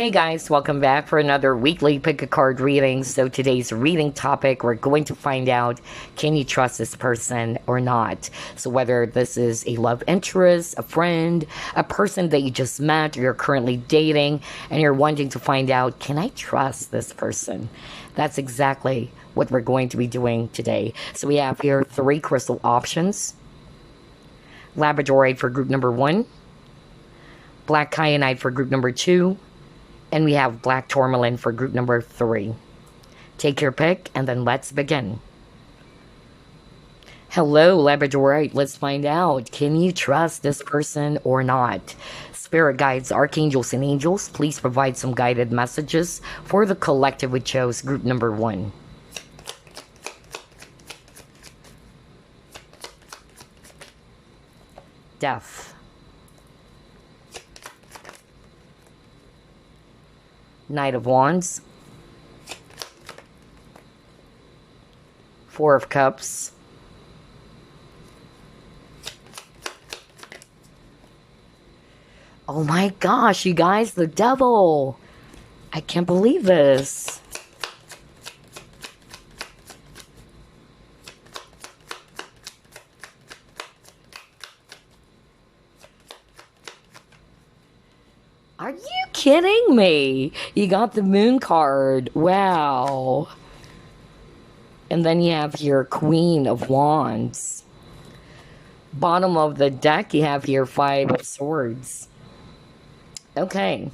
Hey guys, welcome back for another weekly pick a card reading. So today's reading topic, we're going to find out, can you trust this person or not? So whether this is a love interest, a friend, a person that you just met, or you're currently dating, and you're wanting to find out, can I trust this person? That's exactly what we're going to be doing today. So we have here 3 crystal options. Labradorite for group number 1, black kyanite for group number 2, and we have black tourmaline for group number 3. Take your pick, and then let's begin. Hello, Labradorite. Let's find out. Can you trust this person or not? Spirit guides, archangels, and angels, please provide some guided messages for the collective we chose, group number 1. Death. Knight of Wands, 4 of Cups, oh my gosh, you guys, the Devil. I can't believe this. Are you kidding me? You got the Moon card. Wow. And then you have your Queen of Wands. Bottom of the deck, you have your 5 of Swords. Okay.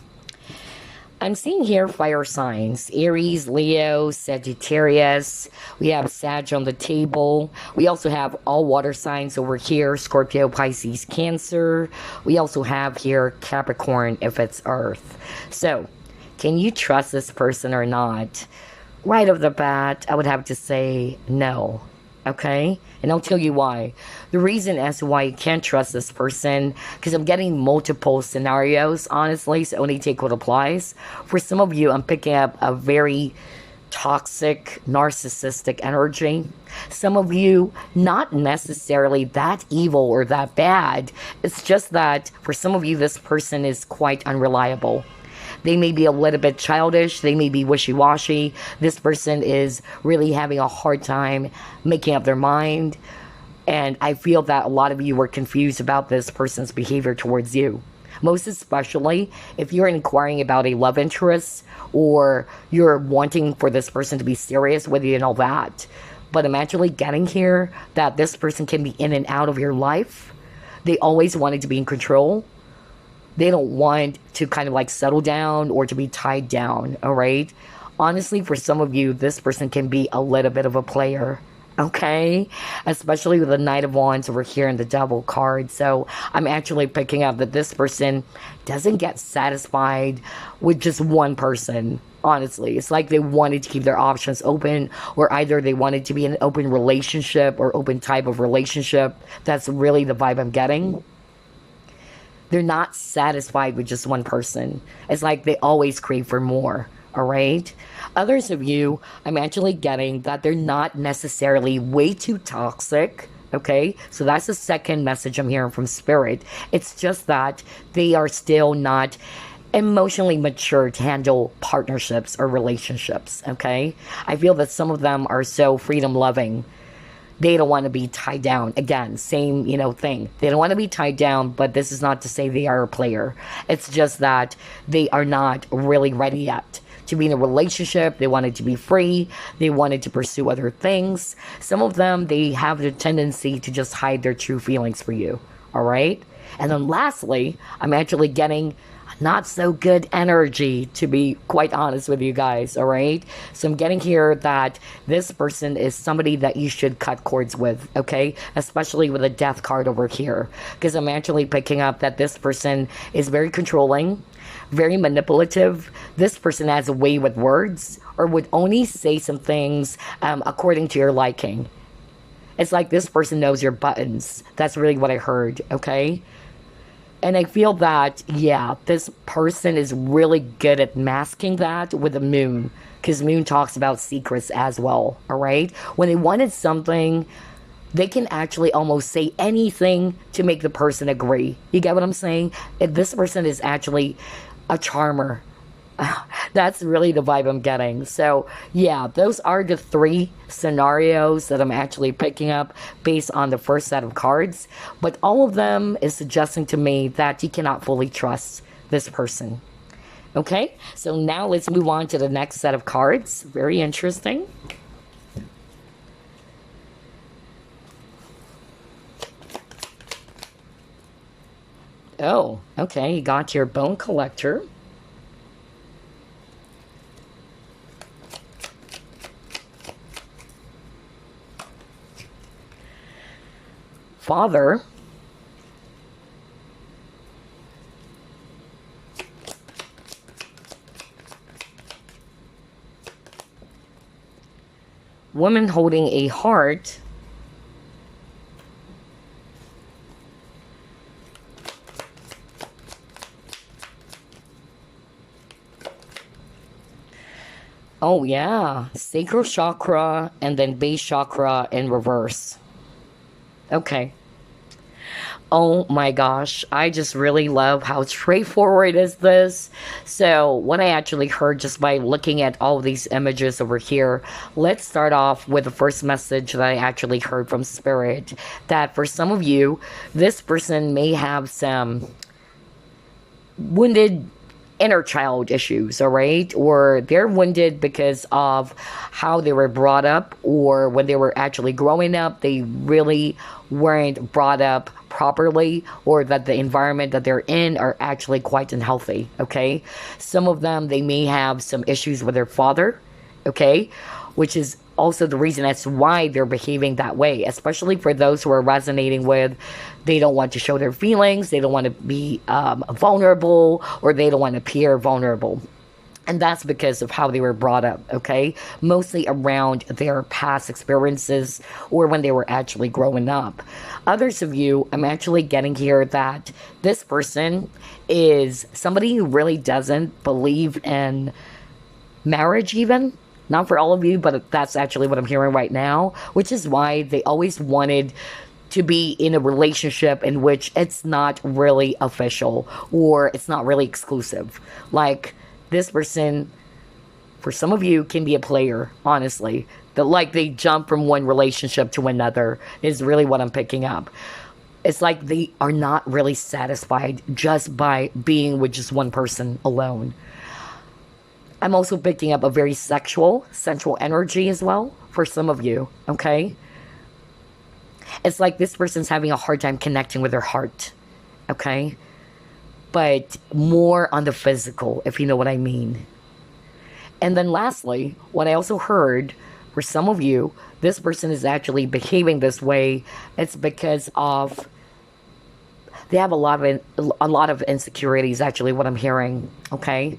I'm seeing here fire signs. Aries, Leo, Sagittarius. We have Sag on the table. We also have all water signs over here. Scorpio, Pisces, Cancer. We also have here Capricorn if it's Earth. So, can you trust this person or not? Right off the bat, I would have to say no. Okay? And I'll tell you why. The reason as to why you can't trust this person, because I'm getting multiple scenarios, honestly, so only take what applies. For some of you, I'm picking up a very toxic, narcissistic energy. Some of you, not necessarily that evil or that bad. It's just that for some of you, this person is quite unreliable. They may be a little bit childish. They may be wishy-washy. This person is really having a hard time making up their mind. And I feel that a lot of you were confused about this person's behavior towards you. Most especially if you're inquiring about a love interest or you're wanting for this person to be serious with you and all that. But I'm actually getting here that this person can be in and out of your life. They always wanted to be in control. They don't want to kind of like settle down or to be tied down, all right? Honestly, for some of you, this person can be a little bit of a player, okay? Especially with the Knight of Wands over here in the Devil card. So I'm actually picking up that this person doesn't get satisfied with just one person, honestly. It's like they wanted to keep their options open, or either they wanted to be in an open relationship or open type of relationship. That's really the vibe I'm getting. They're not satisfied with just one person. It's like they always crave for more, all right? Others of you, I'm actually getting that they're not necessarily way too toxic, okay? So that's the second message I'm hearing from Spirit. It's just that they are still not emotionally mature to handle partnerships or relationships, okay? I feel that some of them are so freedom-loving. They don't want to be tied down. Again, same, thing. They don't want to be tied down, but this is not to say they are a player. It's just that they are not really ready yet to be in a relationship. They wanted to be free. They wanted to pursue other things. Some of them, they have the tendency to just hide their true feelings for you. All right? And then lastly, I'm actually getting not so good energy, to be quite honest with you guys, all right? So I'm getting here that this person is somebody that you should cut cords with, okay? Especially with a death card over here. Because I'm actually picking up that this person is very controlling, very manipulative. This person has a way with words, or would only say some things according to your liking. It's like this person knows your buttons. That's really what I heard, okay? And I feel that, yeah, this person is really good at masking that with the Moon. Because Moon talks about secrets as well, all right? When they wanted something, they can actually almost say anything to make the person agree. You get what I'm saying? If this person is actually a charmer. That's really the vibe I'm getting. So, yeah, those are the three scenarios that I'm actually picking up based on the first set of cards. But all of them is suggesting to me that you cannot fully trust this person. Okay, so now let's move on to the next set of cards. Very interesting. Oh, okay, you got your bone collector. Father. Woman holding a heart. Oh yeah, sacral chakra and then base chakra in reverse. Okay. Oh my gosh, I just really love how straightforward is this. So, what I actually heard just by looking at all of these images over here, let's start off with the first message that I actually heard from Spirit. That for some of you, this person may have some wounded inner child issues, all right? Or they're wounded because of how they were brought up, or when they were actually growing up, they really weren't brought up properly, or that the environment that they're in are actually quite unhealthy, okay? Some of them, they may have some issues with their father, okay? Which is also the reason as why they're behaving that way, especially for those who are resonating with they don't want to show their feelings, they don't want to be vulnerable, or they don't want to appear vulnerable. And that's because of how they were brought up, okay? Mostly around their past experiences or when they were actually growing up. Others of you, I'm actually getting here that this person is somebody who really doesn't believe in marriage even. Not for all of you, but that's actually what I'm hearing right now, which is why they always wanted to be in a relationship in which it's not really official or it's not really exclusive. Like, this person, for some of you, can be a player, honestly. That, like, they jump from one relationship to another is really what I'm picking up. It's like they are not really satisfied just by being with just one person alone. I'm also picking up a very sexual, sensual energy as well for some of you, okay? It's like this person's having a hard time connecting with their heart, okay? But more on the physical, if you know what I mean. And then lastly, what I also heard, for some of you, this person is actually behaving this way. It's because of they have a lot of insecurities, actually, what I'm hearing, okay?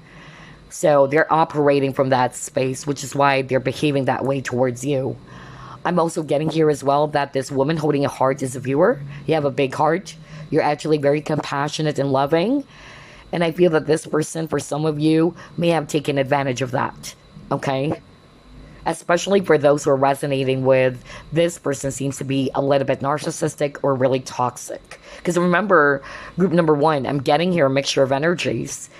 So they're operating from that space, which is why they're behaving that way towards you. I'm also getting here as well that this woman holding a heart is a viewer. You have a big heart. You're actually very compassionate and loving. And I feel that this person, for some of you, may have taken advantage of that. Okay? Especially for those who are resonating with this person seems to be a little bit narcissistic or really toxic. Because remember, group number 1, I'm getting here a mixture of energies.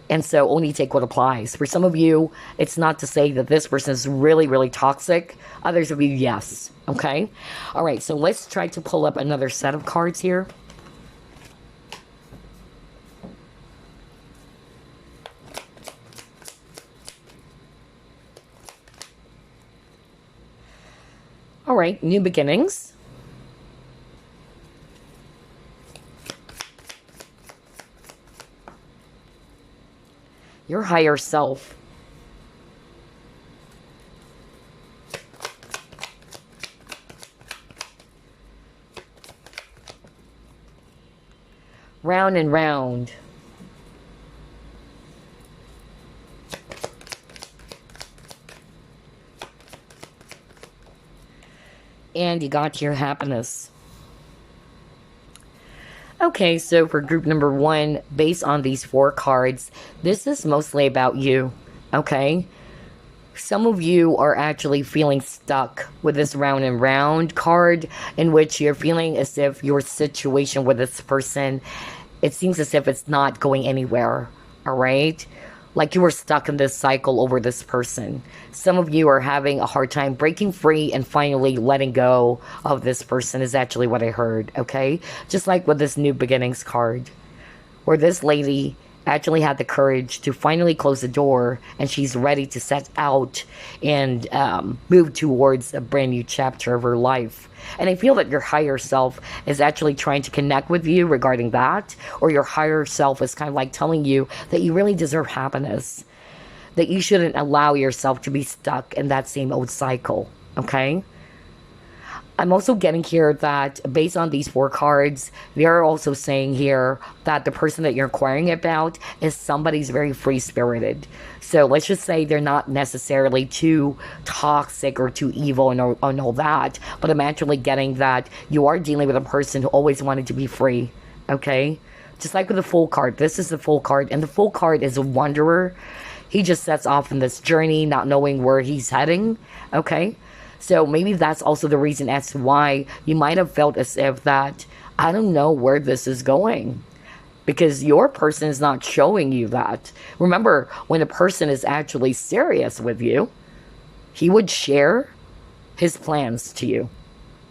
And so only take what applies. For some of you, it's not to say that this person is really, really toxic. Others of you, yes. Okay? All right, so let's try to pull up another set of cards here. All right, new beginnings. Your higher self. Round and round. And you got your happiness. Okay, so for group number 1, based on these 4 cards, this is mostly about you, okay? Some of you are actually feeling stuck with this round and round card, in which you're feeling as if your situation with this person, it seems as if it's not going anywhere, all right? like you were stuck in this cycle over this person. Some of you are having a hard time breaking free and finally letting go of this person is actually what I heard, okay? Just like with this New Beginnings card, where this lady actually had the courage to finally close the door and she's ready to set out and move towards a brand new chapter of her life. And I feel that your higher self is actually trying to connect with you regarding that, or your higher self is kind of like telling you that you really deserve happiness, that you shouldn't allow yourself to be stuck in that same old cycle, okay? I'm also getting here that based on these 4 cards, they are also saying here that the person that you're inquiring about is somebody's very free-spirited. So let's just say they're not necessarily too toxic or too evil and all that, but I'm actually getting that you are dealing with a person who always wanted to be free, okay? Just like with the Fool card, this is the Fool card, and the Fool card is a wanderer. He just sets off on this journey, not knowing where he's heading, okay? So maybe that's also the reason as to why you might have felt as if that, I don't know where this is going. Because your person is not showing you that. Remember, when a person is actually serious with you, he would share his plans to you.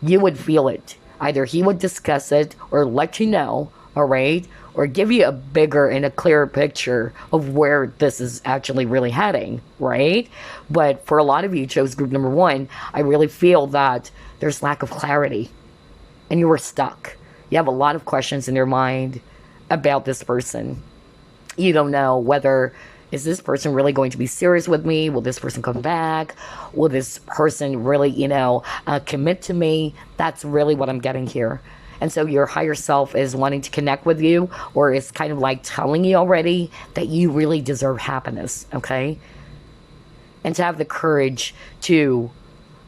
You would feel it. Either he would discuss it or let you know, all right? Or give you a bigger and a clearer picture of where this is actually really heading, right? But for a lot of you chose group number 1, I really feel that there's lack of clarity and you were stuck. You have a lot of questions in your mind about this person. You don't know whether, is this person really going to be serious with me? Will this person come back? Will this person really, commit to me? That's really what I'm getting here. And so your higher self is wanting to connect with you, or is kind of like telling you already that you really deserve happiness, okay? And to have the courage to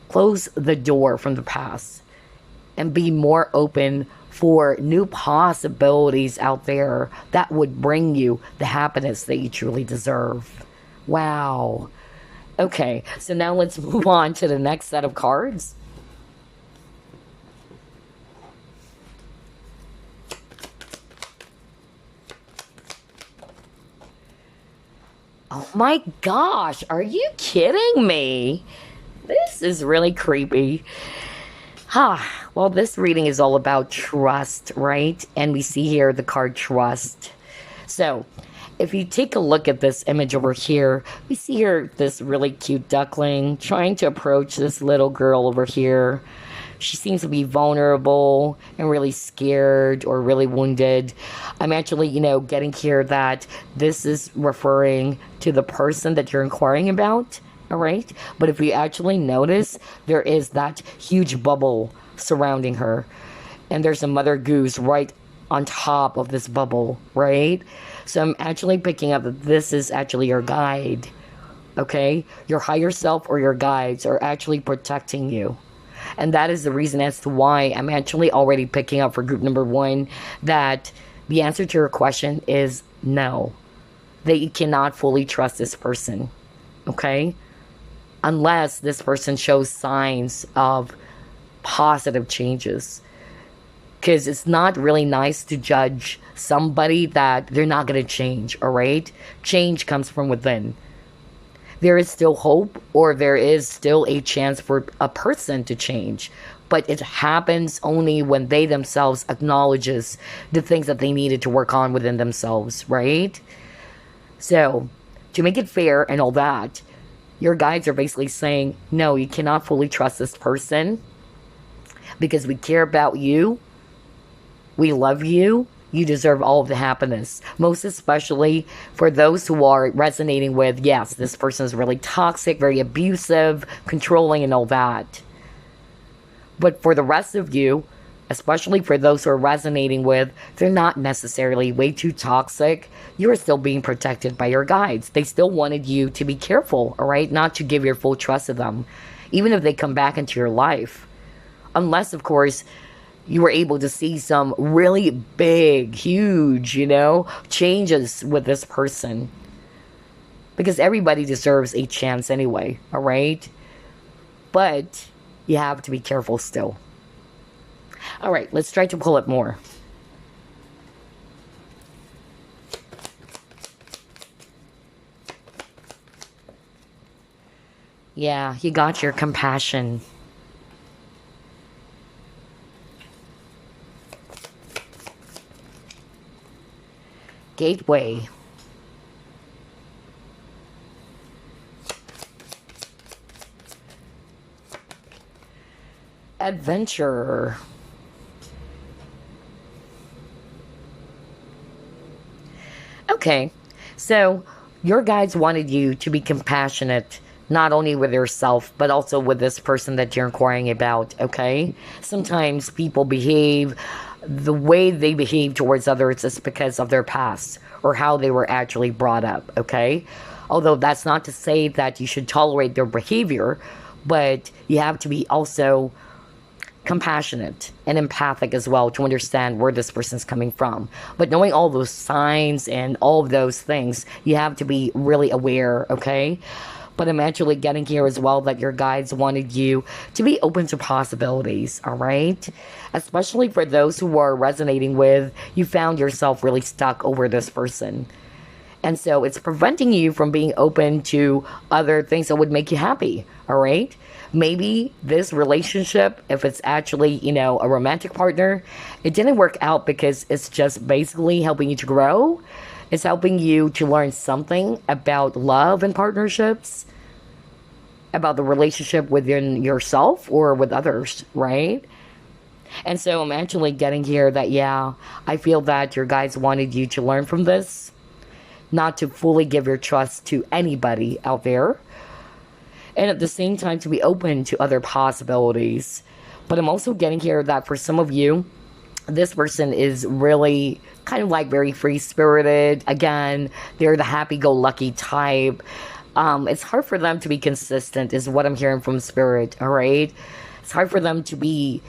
close the door from the past and be more open for new possibilities out there that would bring you the happiness that you truly deserve. Wow. Okay, so now let's move on to the next set of cards. Oh my gosh, are you kidding me? This is really creepy. Well, this reading is all about trust, right? And we see here the card trust. So, if you take a look at this image over here, we see here this really cute duckling trying to approach this little girl over here. She seems to be vulnerable and really scared or really wounded. I'm actually, getting here that this is referring to the person that you're inquiring about, all right? But if you actually notice, there is that huge bubble surrounding her. And there's a mother goose right on top of this bubble, right? So I'm actually picking up that this is actually your guide, okay? Your higher self or your guides are actually protecting you. And that is the reason as to why I'm actually already picking up for group number 1 that the answer to your question is no. That you cannot fully trust this person, okay? Unless this person shows signs of positive changes. Because it's not really nice to judge somebody that they're not going to change, all right? Change comes from within. There is still hope, or there is still a chance for a person to change. But it happens only when they themselves acknowledges the things that they needed to work on within themselves, right? So, to make it fair and all that, your guides are basically saying, no, you cannot fully trust this person because we care about you, we love you, you deserve all of the happiness. Most especially for those who are resonating with, yes, this person is really toxic, very abusive, controlling, and all that. But for the rest of you, especially for those who are resonating with, they're not necessarily way too toxic. You're still being protected by your guides. They still wanted you to be careful, all right? Not to give your full trust to them, even if they come back into your life. Unless, of course, you were able to see some really big, huge, changes with this person. Because everybody deserves a chance anyway, all right? But you have to be careful still. All right, let's try to pull it more. Yeah, you got your compassion. Gateway. Adventure. Okay, so your guides wanted you to be compassionate, not only with yourself, but also with this person that you're inquiring about, okay? Sometimes people behave the way they behave towards others is because of their past or how they were actually brought up, okay? Although that's not to say that you should tolerate their behavior, but you have to be also compassionate and empathic as well to understand where this person's coming from. But knowing all those signs and all of those things, you have to be really aware, okay? But I'm actually getting here as well that your guides wanted you to be open to possibilities, all right? Especially for those who are resonating with, you found yourself really stuck over this person. And so it's preventing you from being open to other things that would make you happy, all right? Maybe this relationship, if it's actually, a romantic partner, it didn't work out because it's just basically helping you to grow. It's helping you to learn something about love and partnerships, about the relationship within yourself or with others, right? And so I'm actually getting here that, yeah, I feel that your guys wanted you to learn from this, not to fully give your trust to anybody out there, and at the same time to be open to other possibilities. But I'm also getting here that for some of you, this person is really kind of like very free spirited. Again, they're the happy go lucky type. It's hard for them to be consistent, is what I'm hearing from spirit. All right. It's hard for them to be,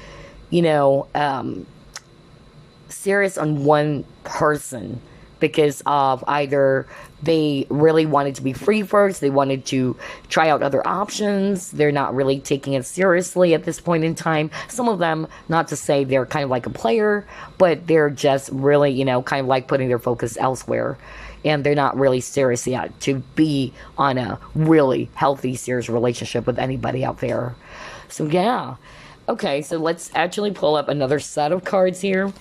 serious on one person because of either they really wanted to be free first, they wanted to try out other options, they're not really taking it seriously at this point in time. Some of them, not to say they're kind of like a player, but they're just really, kind of like putting their focus elsewhere. And they're not really serious yet to be on a really healthy, serious relationship with anybody out there. So, yeah. Okay, so let's actually pull up another set of cards here.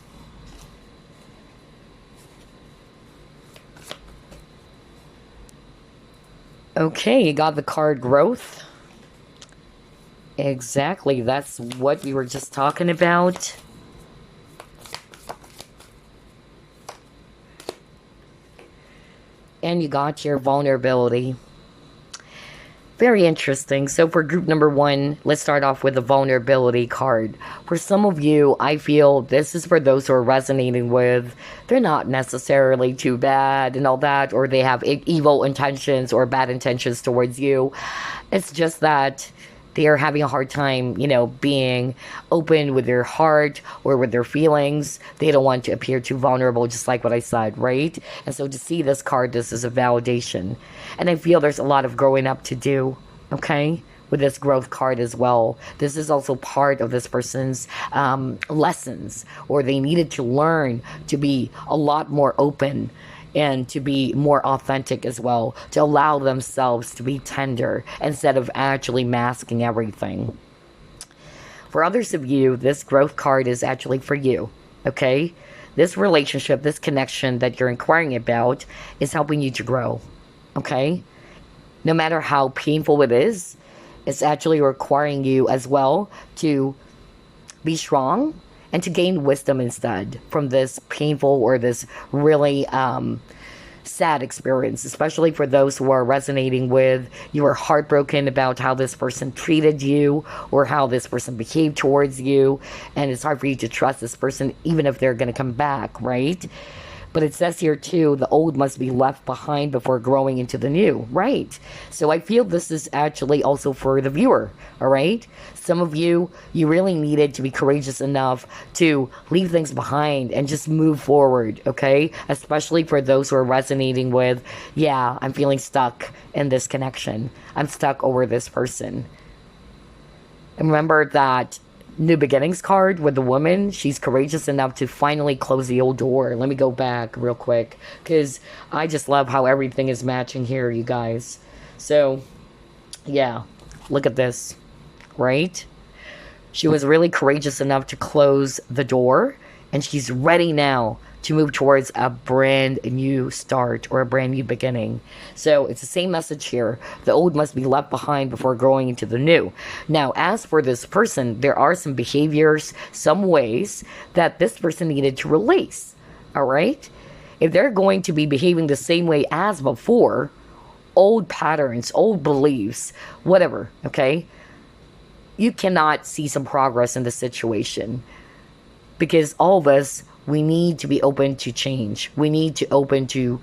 Okay, you got the card growth. Exactly, that's what we were just talking about. And you got your vulnerability. Very interesting. So for group number 1, let's start off with the vulnerability card. For some of you, I feel this is for those who are resonating with, they're not necessarily too bad and all that, or they have evil intentions or bad intentions towards you. It's just that they are having a hard time, being open with their heart or with their feelings. They don't want to appear too vulnerable, just like what I said, right? And so to see this card, this is a validation. And I feel there's a lot of growing up to do, okay? With this growth card as well. This is also part of this person's lessons, or they needed to learn to be a lot more open and to be more authentic as well, to allow themselves to be tender instead of actually masking everything. For others of you, this growth card is actually for you, okay? This relationship, this connection that you're inquiring about is helping you to grow, okay? No matter how painful it is, it's actually requiring you as well to be strong and to gain wisdom instead from this painful or this really sad experience, especially for those who are resonating with, you are heartbroken about how this person treated you or how this person behaved towards you, and it's hard for you to trust this person even if they're going to come back, right? But it says here too, the old must be left behind before growing into the new, right? So I feel this is actually also for the viewer, all right? Some of you, you really needed to be courageous enough to leave things behind and just move forward, okay? Especially for those who are resonating with, yeah, I'm feeling stuck in this connection. I'm stuck over this person. And remember that New Beginnings card with the woman, she's courageous enough to finally close the old door. Let me go back real quick because I just love how everything is matching here, you guys. So, yeah. Look at this, right? She was really courageous enough to close the door, and she's ready now to move towards a brand new start or a brand new beginning. So it's the same message here. The old must be left behind before growing into the new. Now, as for this person, there are some behaviors, some ways that this person needed to release. All right? If they're going to be behaving the same way as before, old patterns, old beliefs, whatever, okay? You cannot see some progress in the situation, because all of us, we need to be open to change. We need to open to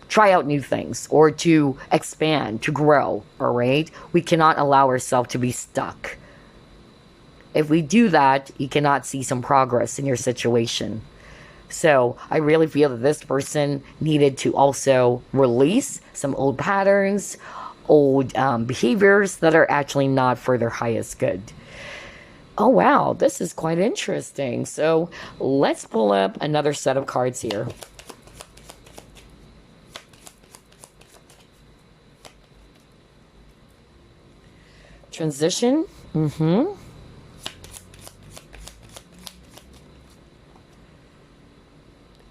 try out new things or to expand, to grow, all right? We cannot allow ourselves to be stuck. If we do that, you cannot see some progress in your situation. So I really feel that this person needed to also release some old patterns, old behaviors that are actually not for their highest good. Oh, wow, this is quite interesting. So let's pull up another set of cards here. Transition.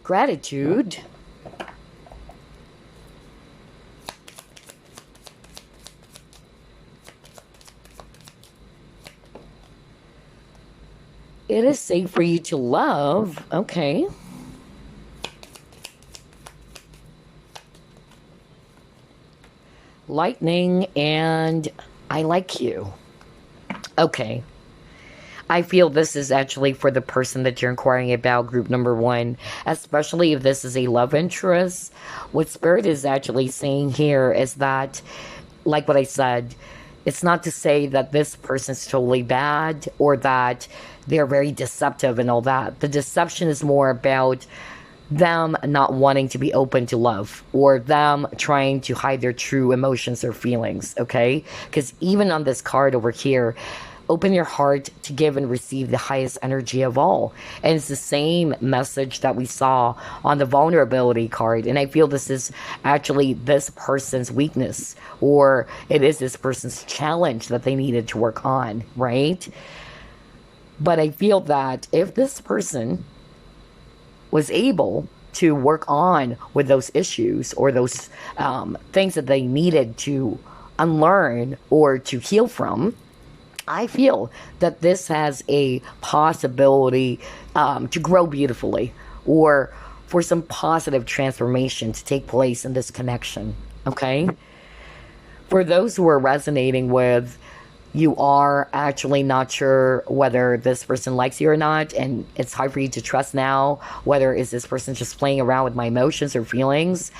Gratitude. It is safe for you to love. Okay. Lightning and I like you. Okay. I feel this is actually for the person that you're inquiring about, group number 1, especially if this is a love interest. What Spirit is actually saying here is that, like what I said, it's not to say that this person's totally bad or that they're very deceptive and all that. The deception is more about them not wanting to be open to love or them trying to hide their true emotions or feelings, okay? Because even on this card over here, open your heart to give and receive the highest energy of all. And it's the same message that we saw on the vulnerability card. And I feel this is actually this person's weakness, or it is this person's challenge that they needed to work on, right? But I feel that if this person was able to work on with those issues or those things that they needed to unlearn or to heal from, I feel that this has a possibility to grow beautifully or for some positive transformation to take place in this connection, okay? For those who are resonating with, you are actually not sure whether this person likes you or not, and it's hard for you to trust now whether is this person just playing around with my emotions or feelings.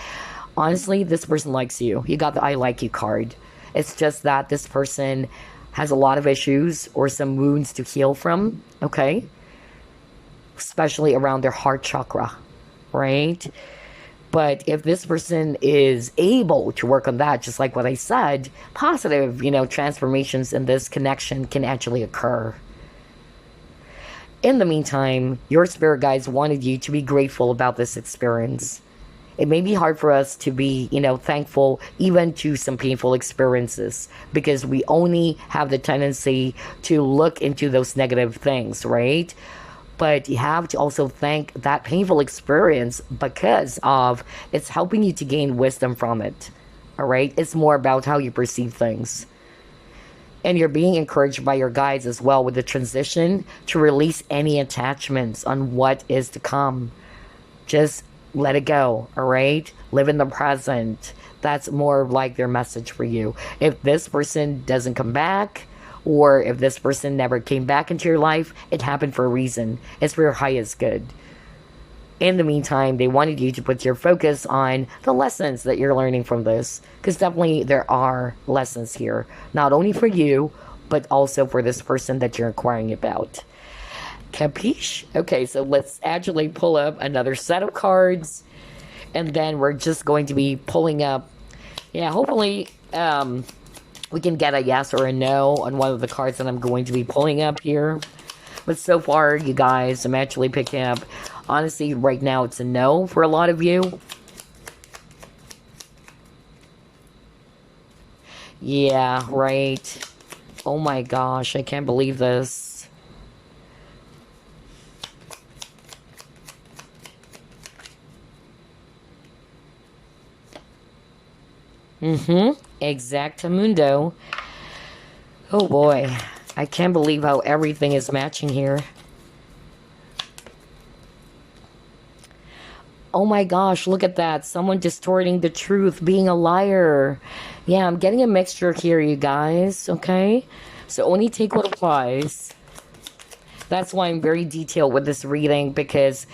Honestly, this person likes you. You got the I like you card. It's just that this person has a lot of issues or some wounds to heal from, okay? Especially around their heart chakra, right? But if this person is able to work on that, just like what I said, positive, transformations in this connection can actually occur. In the meantime, your spirit guides wanted you to be grateful about this experience. It may be hard for us to be, thankful even to some painful experiences because we only have the tendency to look into those negative things, right? But you have to also thank that painful experience because of it's helping you to gain wisdom from it. All right? It's more about how you perceive things. And you're being encouraged by your guides as well with the transition to release any attachments on what is to come. Just let it go, all right? Live in the present. That's more like their message for you. If this person doesn't come back, or if this person never came back into your life, it happened for a reason. It's for your highest good. In the meantime, they wanted you to put your focus on the lessons that you're learning from this. Because definitely there are lessons here. Not only for you, but also for this person that you're inquiring about. Capiche? Okay, so let's actually pull up another set of cards. And then we're just going to be pulling up, hopefully we can get a yes or a no on one of the cards that I'm going to be pulling up here. But so far, you guys, I'm actually picking up, honestly, right now it's a no for a lot of you. Yeah, right. Oh my gosh, I can't believe this. Exactamundo. Oh boy. I can't believe how everything is matching here. Oh my gosh, look at that. Someone distorting the truth, being a liar. Yeah, I'm getting a mixture here, you guys, okay? So only take what applies. That's why I'm very detailed with this reading, because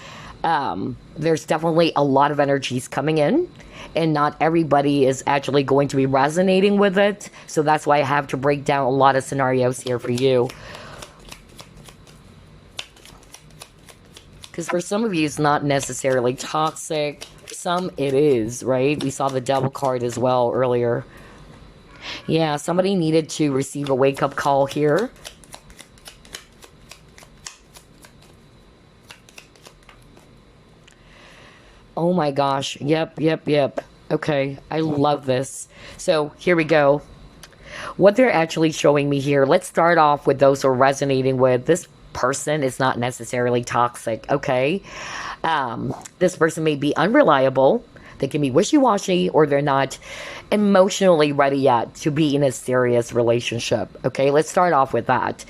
there's definitely a lot of energies coming in, and not everybody is actually going to be resonating with it. So that's why I have to break down a lot of scenarios here for you. Because for some of you, it's not necessarily toxic. For some, it is, right? We saw the devil card as well earlier. Yeah, somebody needed to receive a wake-up call here. Oh my gosh. Yep. Okay, I love this. So here we go. What they're actually showing me here, let's start off with those who are resonating with this person is not necessarily toxic, okay? This person may be unreliable, they can be wishy-washy, or they're not emotionally ready yet to be in a serious relationship, okay? Let's start off with that.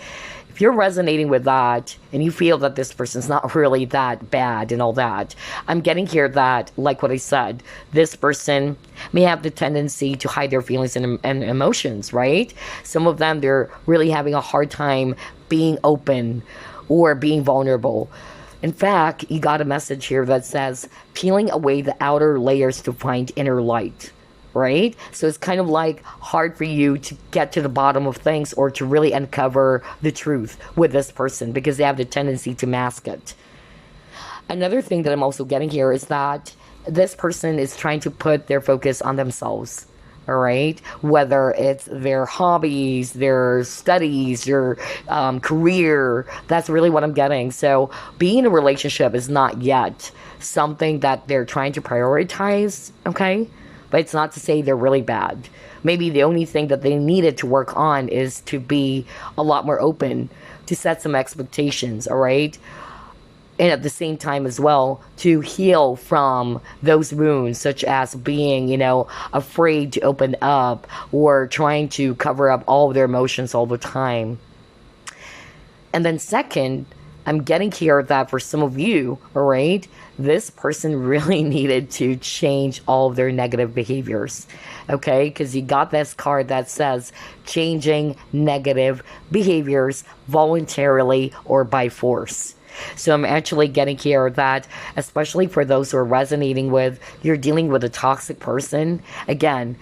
If you're resonating with that and you feel that this person's not really that bad and all that, I'm getting here that, like what I said, this person may have the tendency to hide their feelings and emotions, right? Some of them, they're really having a hard time being open or being vulnerable. In fact, you got a message here that says peeling away the outer layers to find inner light. Right? So it's kind of like hard for you to get to the bottom of things or to really uncover the truth with this person because they have the tendency to mask it. Another thing that I'm also getting here is that this person is trying to put their focus on themselves. All right, whether it's their hobbies, their studies, their career, that's really what I'm getting. So being in a relationship is not yet something that they're trying to prioritize, okay? But it's not to say they're really bad. Maybe the only thing that they needed to work on is to be a lot more open, to set some expectations, all right? And at the same time as well, to heal from those wounds, such as being, afraid to open up or trying to cover up all of their emotions all the time. And then second, I'm getting here that for some of you, all right, this person really needed to change all of their negative behaviors, okay? Because you got this card that says changing negative behaviors voluntarily or by force. So I'm actually getting here that, especially for those who are resonating with, you're dealing with a toxic person. Again,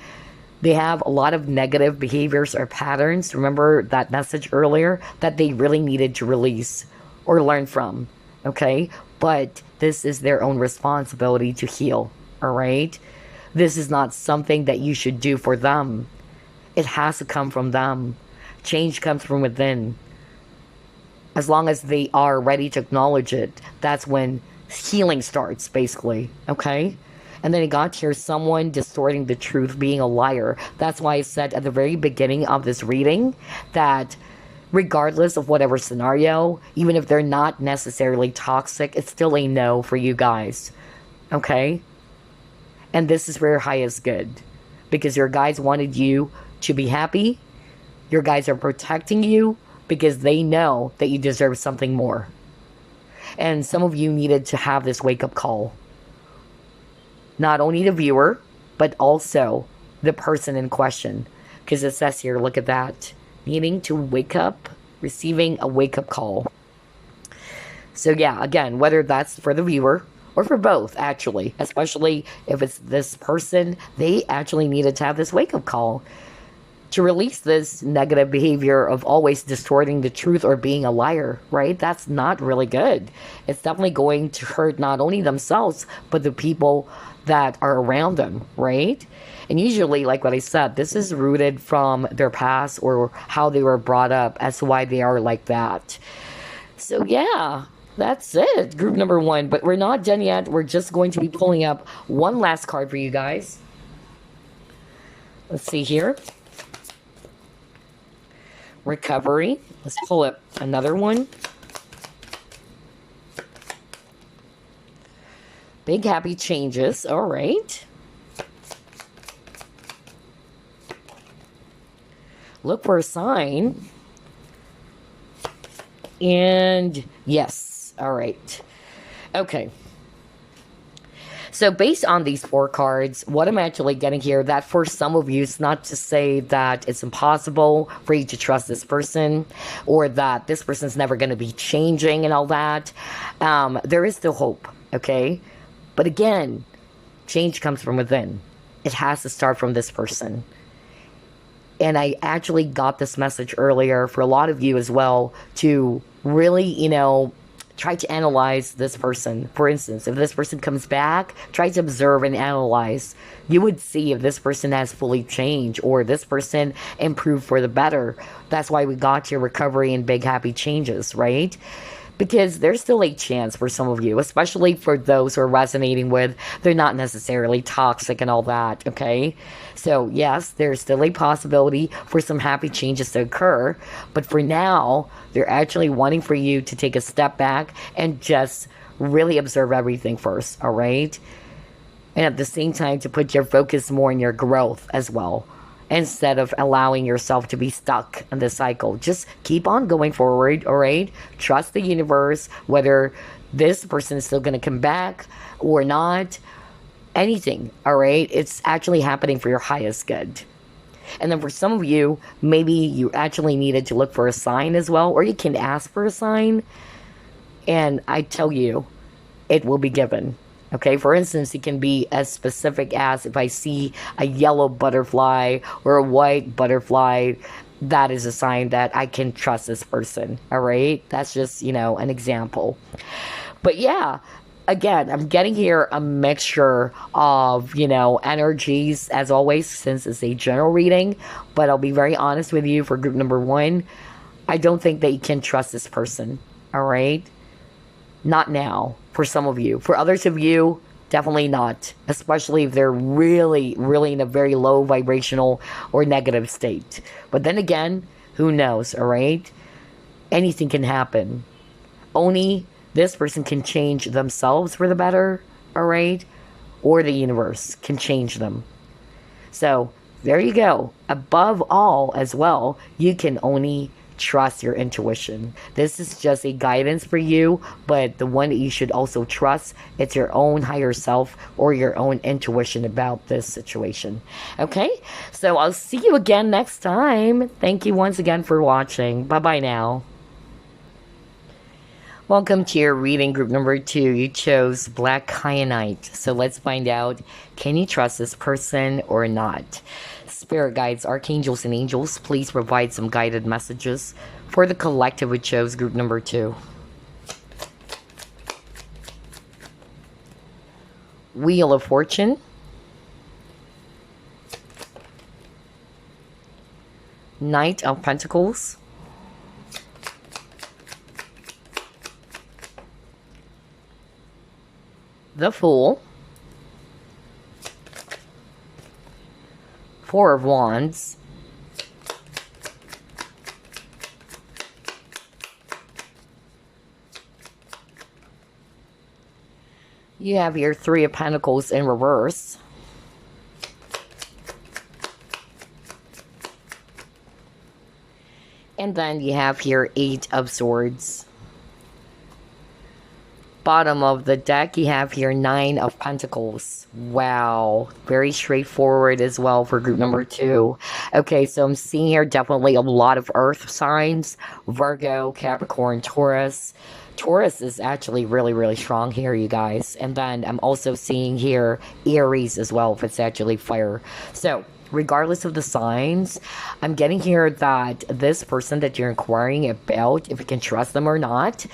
they have a lot of negative behaviors or patterns. Remember that message earlier that they really needed to release or learn from, okay? But this is their own responsibility to heal, all right? This is not something that you should do for them. It has to come from them. Change comes from within. As long as they are ready to acknowledge it, that's when healing starts, basically, okay? And then it got here, someone distorting the truth, being a liar. That's why I said at the very beginning of this reading that regardless of whatever scenario, even if they're not necessarily toxic, it's still a no for you guys, okay? And this is where high is good, because your guys wanted you to be happy. Your guys are protecting you because they know that you deserve something more. And some of you needed to have this wake-up call. Not only the viewer, but also the person in question. Because it says here, look at that. Needing to wake up, receiving a wake-up call. So yeah, again, whether that's for the viewer or for both, actually, especially if it's this person, they actually needed to have this wake-up call to release this negative behavior of always distorting the truth or being a liar, right? That's not really good. It's definitely going to hurt not only themselves, but the people that are around them, right? And usually, like what I said, this is rooted from their past or how they were brought up as to why they are like that. So yeah, that's it, group number one. But we're not done yet. We're just going to be pulling up one last card for you guys. Let's see here. recovery. Let's pull up another one. Big happy changes. All right. Look for a sign. And yes. All right. Okay. So based on these 4 cards, what I'm actually getting here, that for some of you, it's not to say that it's impossible for you to trust this person or that this person's never going to be changing and all that. There is still hope, okay? But again, change comes from within. It has to start from this person. And I actually got this message earlier for a lot of you as well to really, try to analyze this person. For instance, if this person comes back, try to observe and analyze. You would see if this person has fully changed or this person improved for the better. That's why we got your recovery and big happy changes, right? Because there's still a chance for some of you, especially for those who are resonating with, they're not necessarily toxic and all that, okay? So yes, there's still a possibility for some happy changes to occur, but for now, they're actually wanting for you to take a step back and just really observe everything first, all right? And at the same time, to put your focus more in your growth as well, instead of allowing yourself to be stuck in the cycle. Just keep on going forward, all right? Trust the universe, whether this person is still going to come back or not. Anything, all right? It's actually happening for your highest good. And then for some of you, maybe you actually needed to look for a sign as well, or you can ask for a sign. And I tell you, it will be given. Okay, for instance, it can be as specific as if I see a yellow butterfly or a white butterfly, that is a sign that I can trust this person, all right? That's just, an example. But yeah, again, I'm getting here a mixture of, energies, as always, since it's a general reading. But I'll be very honest with you, for group number 1, I don't think that you can trust this person, all right? Not now, for some of you. For others of you, definitely not. Especially if they're really, really in a very low vibrational or negative state. But then again, who knows, all right? Anything can happen. Only this person can change themselves for the better, all right? Or the universe can change them. So, there you go. Above all, as well, you can only trust your intuition. This is just a guidance for you, but the one that you should also trust, it's your own higher self or your own intuition about this situation. Okay? So I'll see you again next time. Thank you once again for watching. Bye-bye now. Welcome to your reading group number 2. You chose Black Kyanite. So let's find out, can you trust this person or not? Spirit guides, archangels, and angels, please provide some guided messages for the collective who chose group number 2. Wheel of Fortune. Knight of Pentacles. The Fool. 4 of Wands. You have your 3 of Pentacles in reverse. And then you have here 8 of Swords. Bottom of the deck, you have here 9 of Pentacles. Wow. Very straightforward as well for group number 2. Okay, so I'm seeing here definitely a lot of earth signs. Virgo, Capricorn, Taurus. Taurus is actually really, really strong here, you guys. And then I'm also seeing here Aries as well, if it's actually fire. So, regardless of the signs, I'm getting here that this person that you're inquiring about, if you can trust them or not,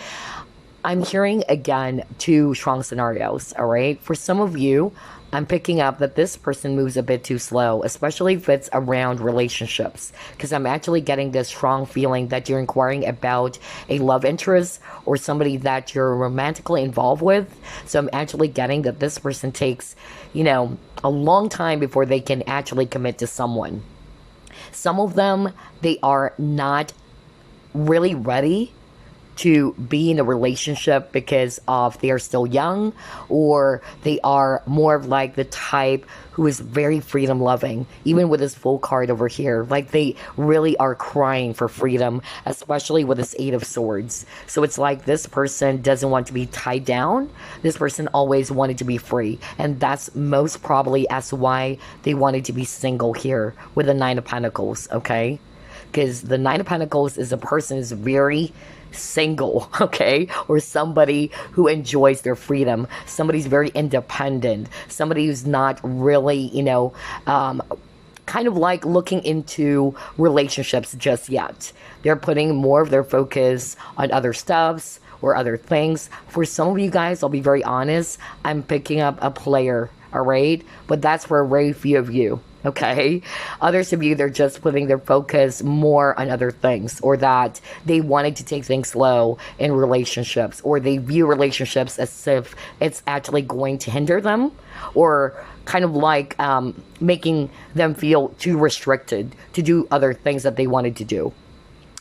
I'm hearing, again, 2 strong scenarios, all right? For some of you, I'm picking up that this person moves a bit too slow, especially if it's around relationships, because I'm actually getting this strong feeling that you're inquiring about a love interest or somebody that you're romantically involved with. So I'm actually getting that this person takes, a long time before they can actually commit to someone. Some of them, they are not really ready to be in a relationship because of they are still young, or they are more of like the type who is very freedom loving, even with this full card over here. Like they really are crying for freedom, especially with this Eight of Swords. So it's like this person doesn't want to be tied down. This person always wanted to be free, and that's most probably as why they wanted to be single here with the Nine of Pentacles. Okay, because the Nine of Pentacles is a person who's very single, okay, or somebody who enjoys their freedom, somebody's very independent, somebody who's not really, kind of like looking into relationships just yet. They're putting more of their focus on other stuffs or other things. For some of you guys, I'll be very honest, I'm picking up a player, all right, but that's for a very few of you. Okay, others of you, they're just putting their focus more on other things, or that they wanted to take things slow in relationships, or they view relationships as if it's actually going to hinder them, or kind of like making them feel too restricted to do other things that they wanted to do.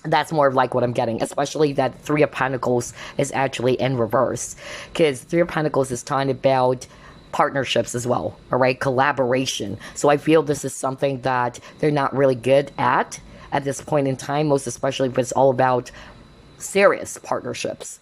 That's more of like what I'm getting, especially that Three of Pentacles is actually in reverse, because Three of Pentacles is talking about partnerships as well, all right, collaboration. So I feel this is something that they're not really good at this point in time, most especially if it's all about serious partnerships.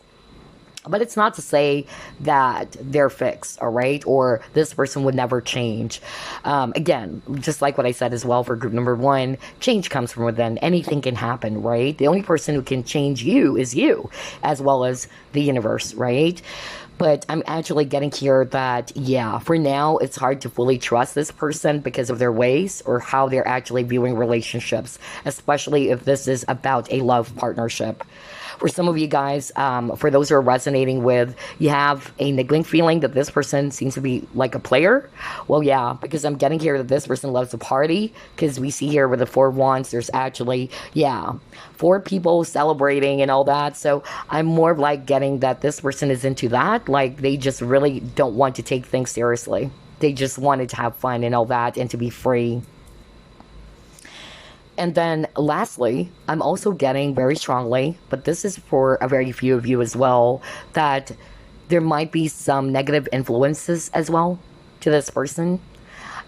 But it's not to say that they're fixed, all right, or this person would never change. Again, just like what I said as well for group number one, change comes from within. Anything can happen, right? The only person who can change you is you, as well as the universe, right? But I'm actually getting here that, yeah, for now, it's hard to fully trust this person because of their ways or how they're actually viewing relationships, especially if this is about a love partnership. For some of you guys, for those who are resonating with, you have a niggling feeling that this person seems to be like a player. Well, yeah, because I'm getting here that this person loves to party, because we see here with the Four of Wands, there's actually, yeah, 4 people celebrating and all that. So I'm more like getting that this person is into that. Like they just really don't want to take things seriously. They just wanted to have fun and all that and to be free. And then lastly, I'm also getting very strongly, but this is for a very few of you as well, that there might be some negative influences as well to this person.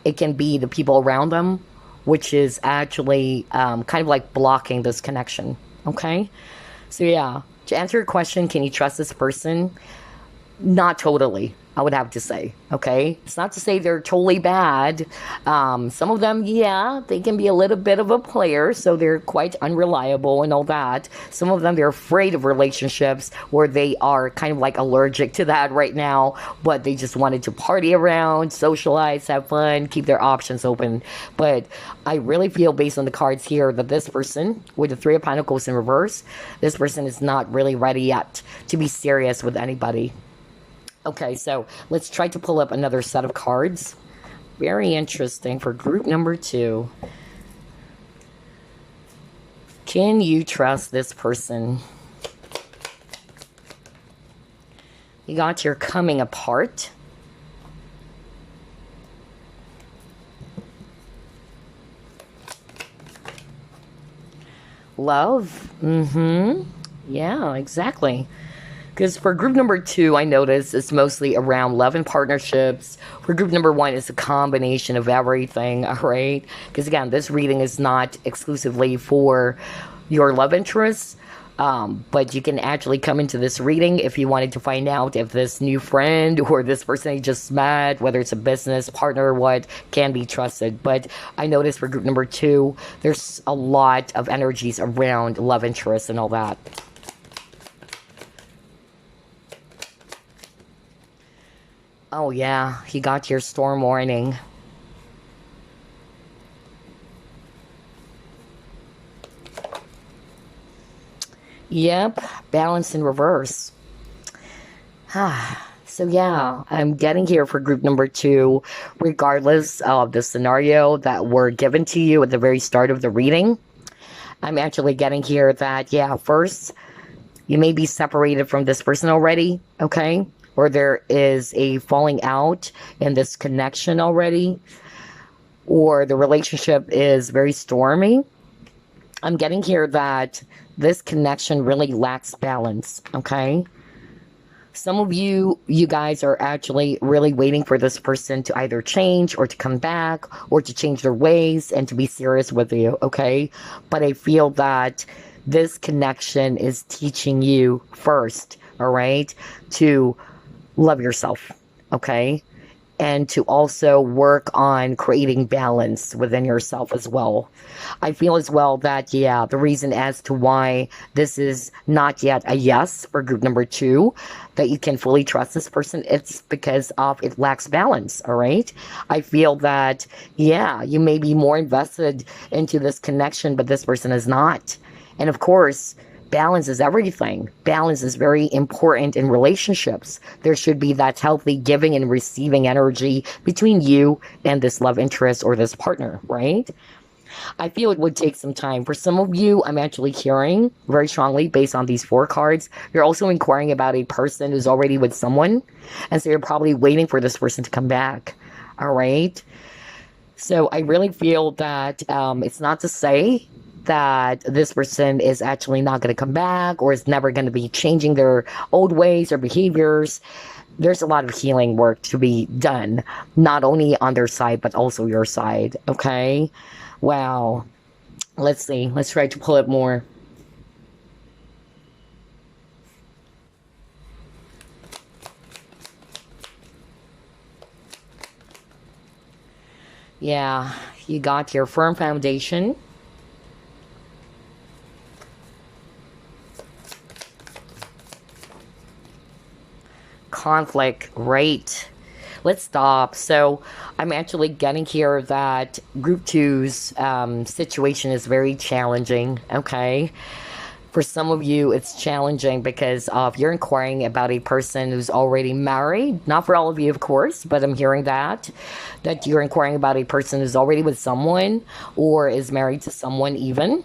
It can be the people around them, which is actually kind of like blocking this connection. Okay? So yeah, to answer your question, can you trust this person? Not totally, I would have to say, okay? It's not to say they're totally bad. Some of them, yeah, they can be a little bit of a player, so they're quite unreliable and all that. Some of them, they're afraid of relationships, or they are kind of like allergic to that right now, but they just wanted to party around, socialize, have fun, keep their options open. But I really feel, based on the cards here, that this person, with the Three of Pentacles in reverse, this person is not really ready yet to be serious with anybody. Okay, so let's try to pull up another set of cards. Very interesting for group number 2. Can you trust this person? You got your coming apart. Love. Yeah, exactly. Because for group number 2, I noticed it's mostly around love and partnerships. For group number 1, it's a combination of everything, all right? Because again, this reading is not exclusively for your love interests, but you can actually come into this reading if you wanted to find out if this new friend or this person you just met, whether it's a business partner or what, can be trusted. But I noticed for group number 2, there's a lot of energies around love interests and all that. Oh yeah, he got your storm warning. Yep, balance in reverse. So yeah, I'm getting here for group number 2, regardless of the scenario that were given to you at the very start of the reading. I'm actually getting here that, yeah, first, you may be separated from this person already, okay? Or there is a falling out in this connection already, or the relationship is very stormy, I'm getting here that this connection really lacks balance, okay? Some of you guys are actually really waiting for this person to either change or to come back or to change their ways and to be serious with you, okay? But I feel that this connection is teaching you first, all right, to love yourself, okay? And to also work on creating balance within yourself as well. I feel as well that, yeah, the reason as to why this is not yet a yes for group number 2, that you can fully trust this person, it's because of it lacks balance, all right? I feel that, yeah, you may be more invested into this connection, but this person is not. And of course, balance is everything. Balance is very important in relationships. There should be that healthy giving and receiving energy between you and this love interest or this partner, right? I feel it would take some time. For some of you, I'm actually hearing very strongly based on these 4 cards. You're also inquiring about a person who's already with someone. And so you're probably waiting for this person to come back. All right. So I really feel that it's not to say that this person is actually not going to come back or is never going to be changing their old ways or behaviors. There's a lot of healing work to be done, not only on their side, but also your side. Okay. Wow. Let's see. Let's try to pull it more. Yeah. You got your firm foundation. Conflict, right? Let's stop. So I'm actually getting here that group 2's situation is very challenging, okay? For some of you, it's challenging because of you're inquiring about a person who's already married. Not for all of you, of course, but I'm hearing that you're inquiring about a person who's already with someone or is married to someone even.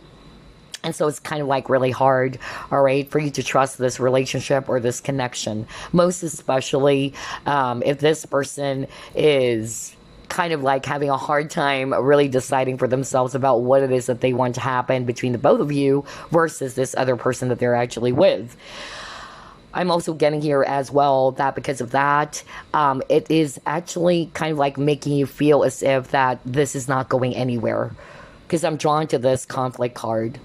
And so it's kind of like really hard, all right, for you to trust this relationship or this connection. Most especially if this person is kind of like having a hard time really deciding for themselves about what it is that they want to happen between the both of you versus this other person that they're actually with. I'm also getting here as well that because of that, it is actually kind of like making you feel as if that this is not going anywhere. Because I'm drawn to this conflict card.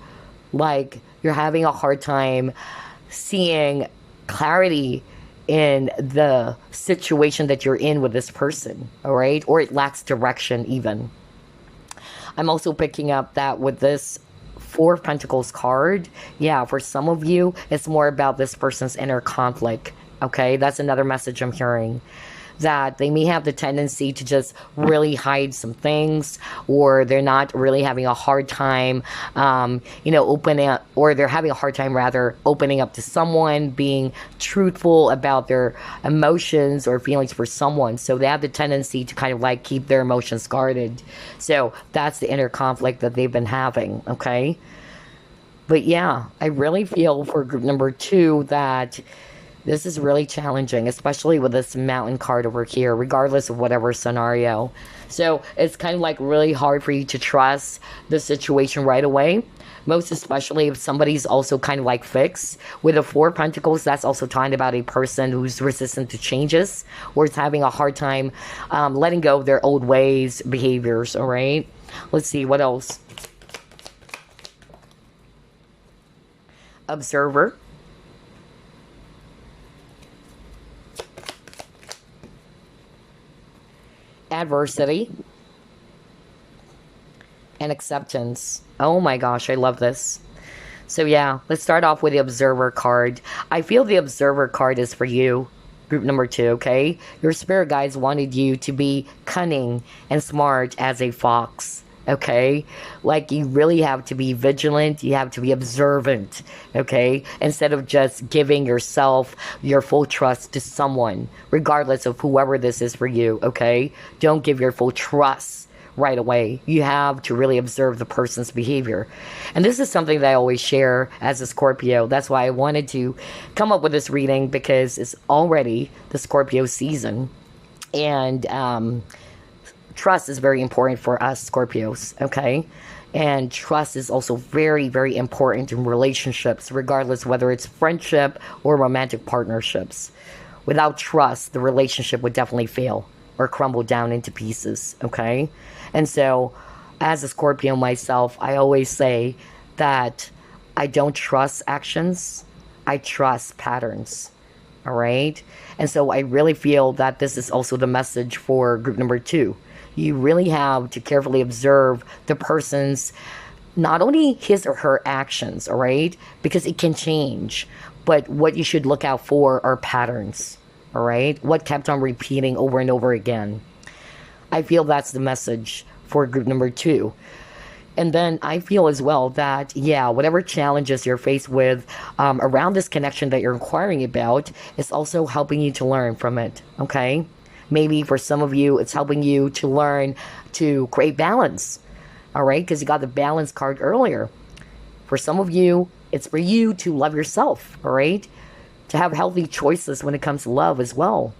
Like you're having a hard time seeing clarity in the situation that you're in with this person, all right? Or it lacks direction even. I'm also picking up that with this 4 of Pentacles card, yeah, for some of you, it's more about this person's inner conflict, okay? That's another message I'm hearing. That they may have the tendency to just really hide some things, or they're not really having a hard time, opening up, or they're having a hard time rather opening up to someone, being truthful about their emotions or feelings for someone. So they have the tendency to kind of like keep their emotions guarded. So that's the inner conflict that they've been having, okay? But yeah, I really feel for group number 2 that this is really challenging, especially with this mountain card over here, regardless of whatever scenario. So it's kind of like really hard for you to trust the situation right away. Most especially if somebody's also kind of like fixed. With the 4 of Pentacles, that's also talking about a person who's resistant to changes or is having a hard time letting go of their old ways, behaviors, all right? Let's see, what else? Observer. Adversity and acceptance. Oh my gosh, I love this. So yeah, let's start off with the Observer card. I feel the Observer card is for you, group number 2, okay? Your spirit guides wanted you to be cunning and smart as a fox, okay? Like you really have to be vigilant, you have to be observant, okay? Instead of just giving yourself your full trust to someone, regardless of whoever this is for you, okay? Don't give your full trust right away. You have to really observe the person's behavior. And this is something that I always share as a Scorpio. That's why I wanted to come up with this reading, because it's already the Scorpio season. And trust is very important for us Scorpios, okay? And trust is also very, very important in relationships, regardless whether it's friendship or romantic partnerships. Without trust, the relationship would definitely fail or crumble down into pieces, okay? And so, as a Scorpio myself, I always say that I don't trust actions, I trust patterns, all right? And so I really feel that this is also the message for group number 2. You really have to carefully observe the person's, not only his or her actions, all right? Because it can change. But what you should look out for are patterns, all right? What kept on repeating over and over again. I feel that's the message for group number 2. And then I feel as well that, yeah, whatever challenges you're faced with around this connection that you're inquiring about is also helping you to learn from it, okay? Maybe for some of you, it's helping you to learn to create balance, all right? Because you got the balance card earlier. For some of you, it's for you to love yourself, all right? To have healthy choices when it comes to love as well.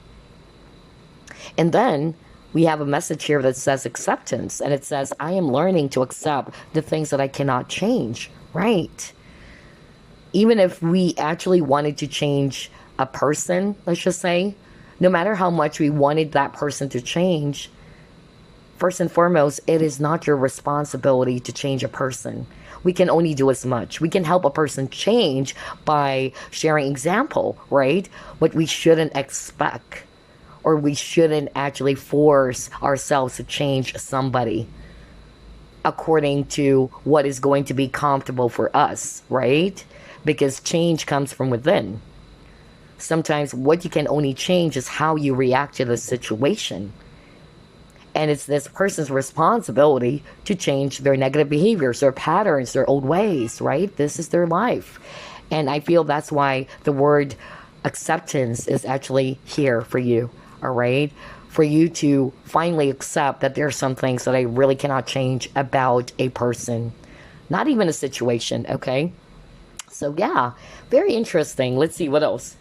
And then we have a message here that says acceptance. And it says, I am learning to accept the things that I cannot change, right? Even if we actually wanted to change a person, let's just say, no matter how much we wanted that person to change, first and foremost, it is not your responsibility to change a person. We can only do as much. We can help a person change by sharing example, right? But we shouldn't expect, or we shouldn't actually force ourselves to change somebody according to what is going to be comfortable for us, right? Because change comes from within. Sometimes what you can only change is how you react to the situation. And it's this person's responsibility to change their negative behaviors, their patterns, their old ways, right? This is their life. And I feel that's why the word acceptance is actually here for you, all right? For you to finally accept that there are some things that I really cannot change about a person, not even a situation, okay? So yeah, very interesting. Let's see what else.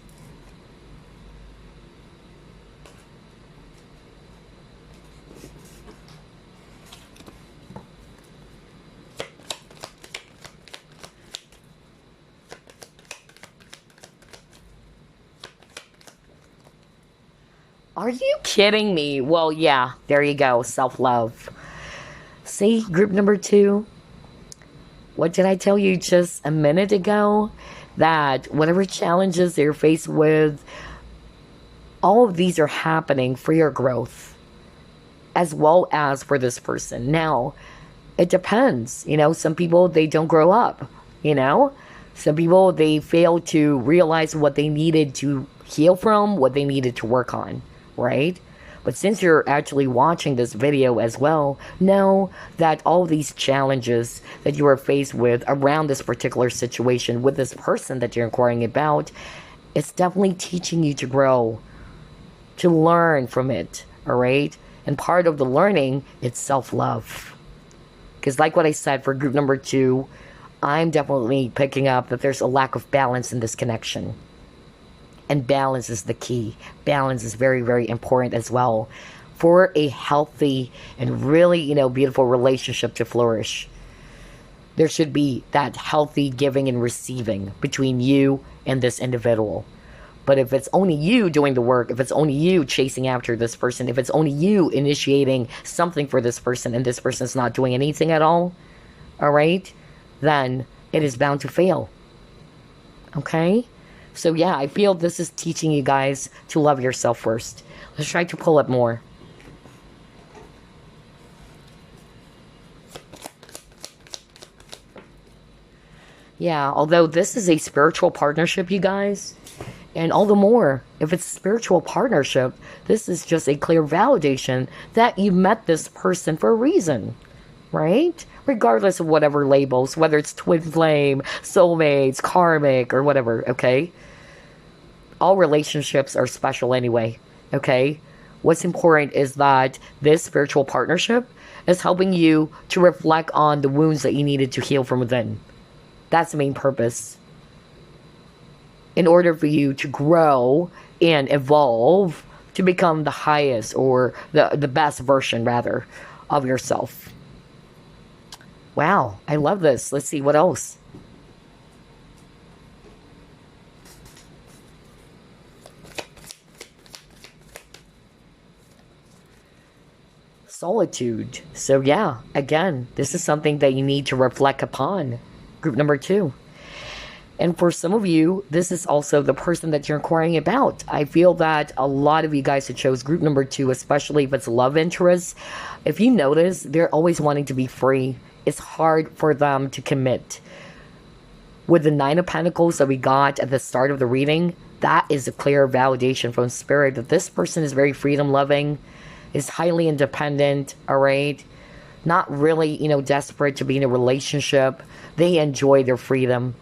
Are you kidding me? Well, yeah, there you go. Self-love. See, group number 2. What did I tell you just a minute ago? That whatever challenges you're faced with, all of these are happening for your growth, as well as for this person. Now, it depends. You know, some people, they don't grow up, you know? Some people, they fail to realize what they needed to heal from, what they needed to work on. Right? But since you're actually watching this video as well, know that all these challenges that you are faced with around this particular situation with this person that you're inquiring about, it's definitely teaching you to grow, to learn from it, all right? And part of the learning, it's self-love. Because like what I said for group number 2, I'm definitely picking up that there's a lack of balance in this connection. And balance is the key. Balance is very, very important as well for a healthy and really, you know, beautiful relationship to flourish. There should be that healthy giving and receiving between you and this individual. But if it's only you doing the work, if it's only you chasing after this person, if it's only you initiating something for this person and this person's not doing anything at all right, then it is bound to fail. Okay? So yeah, I feel this is teaching you guys to love yourself first. Let's try to pull up more. Yeah, although this is a spiritual partnership, you guys, and all the more, if it's a spiritual partnership, this is just a clear validation that you met this person for a reason, right? Regardless of whatever labels, whether it's twin flame, soulmates, karmic, or whatever, okay? All relationships are special anyway, okay? What's important is that this spiritual partnership is helping you to reflect on the wounds that you needed to heal from within. That's the main purpose. In order for you to grow and evolve to become the highest or the best version, rather, of yourself. Wow, I love this. Let's see what else. Solitude. So yeah, again, this is something that you need to reflect upon. Group number 2. And for some of you, this is also the person that you're inquiring about. I feel that a lot of you guys who chose group number 2, especially if it's love interest, if you notice, they're always wanting to be free. It's hard for them to commit. With the 9 of Pentacles that we got at the start of the reading, that is a clear validation from Spirit that this person is very freedom loving, is highly independent, all right? Not really, desperate to be in a relationship. They enjoy their freedom.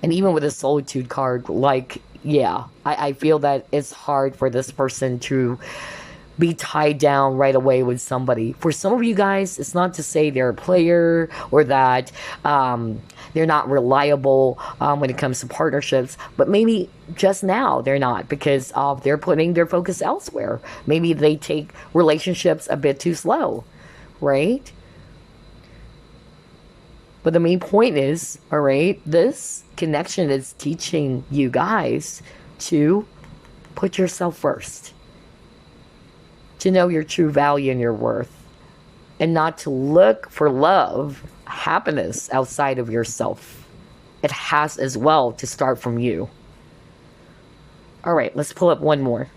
And even with a solitude card, like, yeah, I feel that it's hard for this person to be tied down right away with somebody. For some of you guys, it's not to say they're a player or that they're not reliable when it comes to partnerships, but maybe just now they're not because they're putting their focus elsewhere. Maybe they take relationships a bit too slow, right? But the main point is, all right, this connection is teaching you guys to put yourself first, to know your true value and your worth, and not to look for love, happiness outside of yourself. It has as well to start from you. All right, let's pull up one more.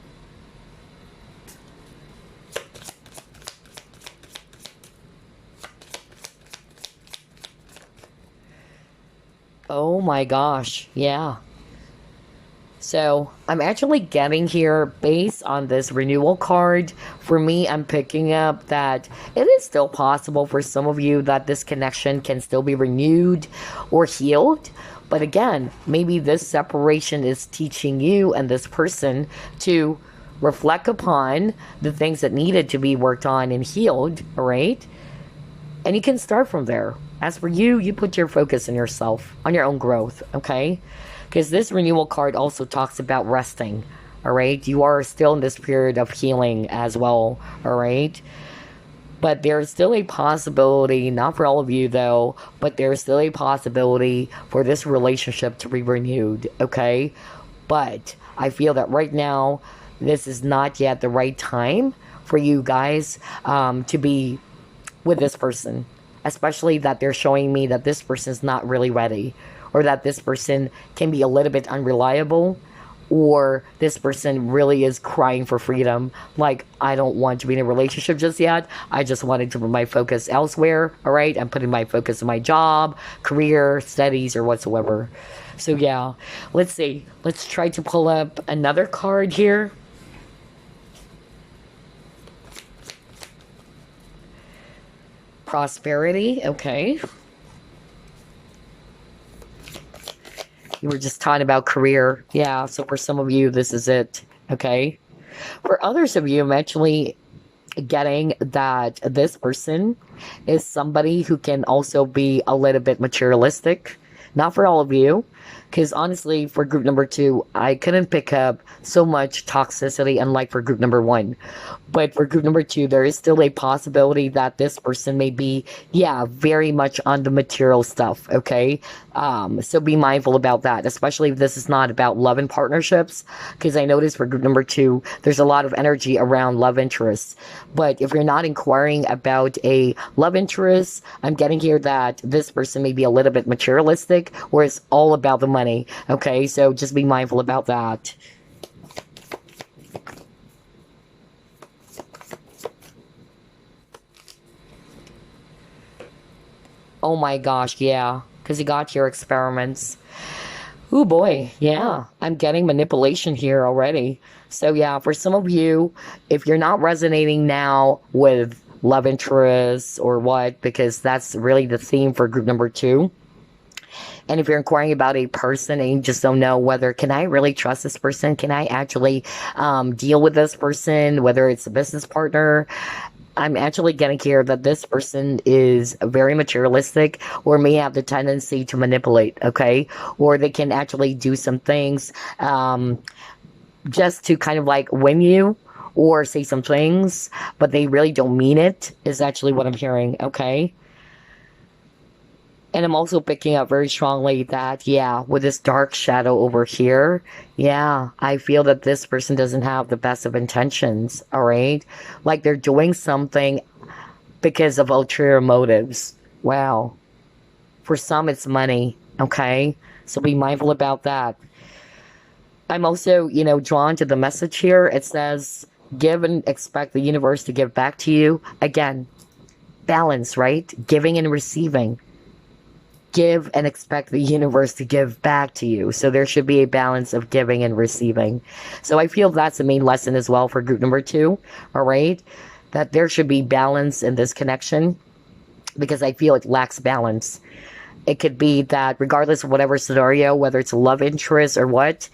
Oh my gosh, yeah. So I'm actually getting here based on this renewal card. For me, I'm picking up that it is still possible for some of you that this connection can still be renewed or healed. But again, maybe this separation is teaching you and this person to reflect upon the things that needed to be worked on and healed, all right? And you can start from there. As for you, you put your focus on yourself, on your own growth, okay? Because this renewal card also talks about resting, all right? You are still in this period of healing as well, all right? But there's still a possibility, not for all of you though, but there's still a possibility for this relationship to be renewed, okay? But I feel that right now, this is not yet the right time for you guys to be with this person. Especially that they're showing me that this person is not really ready, or that this person can be a little bit unreliable, or this person really is crying for freedom. Like, I don't want to be in a relationship just yet. I just wanted to put my focus elsewhere, all right? I'm putting my focus on my job, career, studies, or whatsoever. So yeah, let's see. Let's try to pull up another card here. Prosperity, okay. You were just talking about career. Yeah, so for some of you, this is it, okay? For others of you, I'm actually getting that this person is somebody who can also be a little bit materialistic. Not for all of you, because honestly, for group number 2, I couldn't pick up so much toxicity, unlike for group number 1. But for group number 2, there is still a possibility that this person may be, yeah, very much on the material stuff, okay? So be mindful about that, especially if this is not about love and partnerships, because I noticed for group number 2, there's a lot of energy around love interests. But if you're not inquiring about a love interest, I'm getting here that this person may be a little bit materialistic, or it's all about the money, okay? So just be mindful about that. Oh my gosh, yeah, because you got your experiments. Oh boy, yeah, I'm getting manipulation here already. So yeah, for some of you, if you're not resonating now with love interests or what, because that's really the theme for group number 2. And if you're inquiring about a person and you just don't know whether, can I really trust this person? Can I actually deal with this person, whether it's a business partner? I'm actually getting here that this person is very materialistic or may have the tendency to manipulate, okay? Or they can actually do some things just to kind of like win you, or say some things, but they really don't mean it, is actually what I'm hearing, okay? And I'm also picking up very strongly that, yeah, with this dark shadow over here, yeah, I feel that this person doesn't have the best of intentions, all right? Like they're doing something because of ulterior motives. Wow. For some, it's money, okay? So be mindful about that. I'm also, drawn to the message here. It says, give and expect the universe to give back to you. Again, balance, right? Giving and receiving. Give and expect the universe to give back to you. So there should be a balance of giving and receiving. So I feel that's the main lesson as well for group number 2. All right. That there should be balance in this connection, because I feel it lacks balance. It could be that regardless of whatever scenario, whether it's a love interest or what,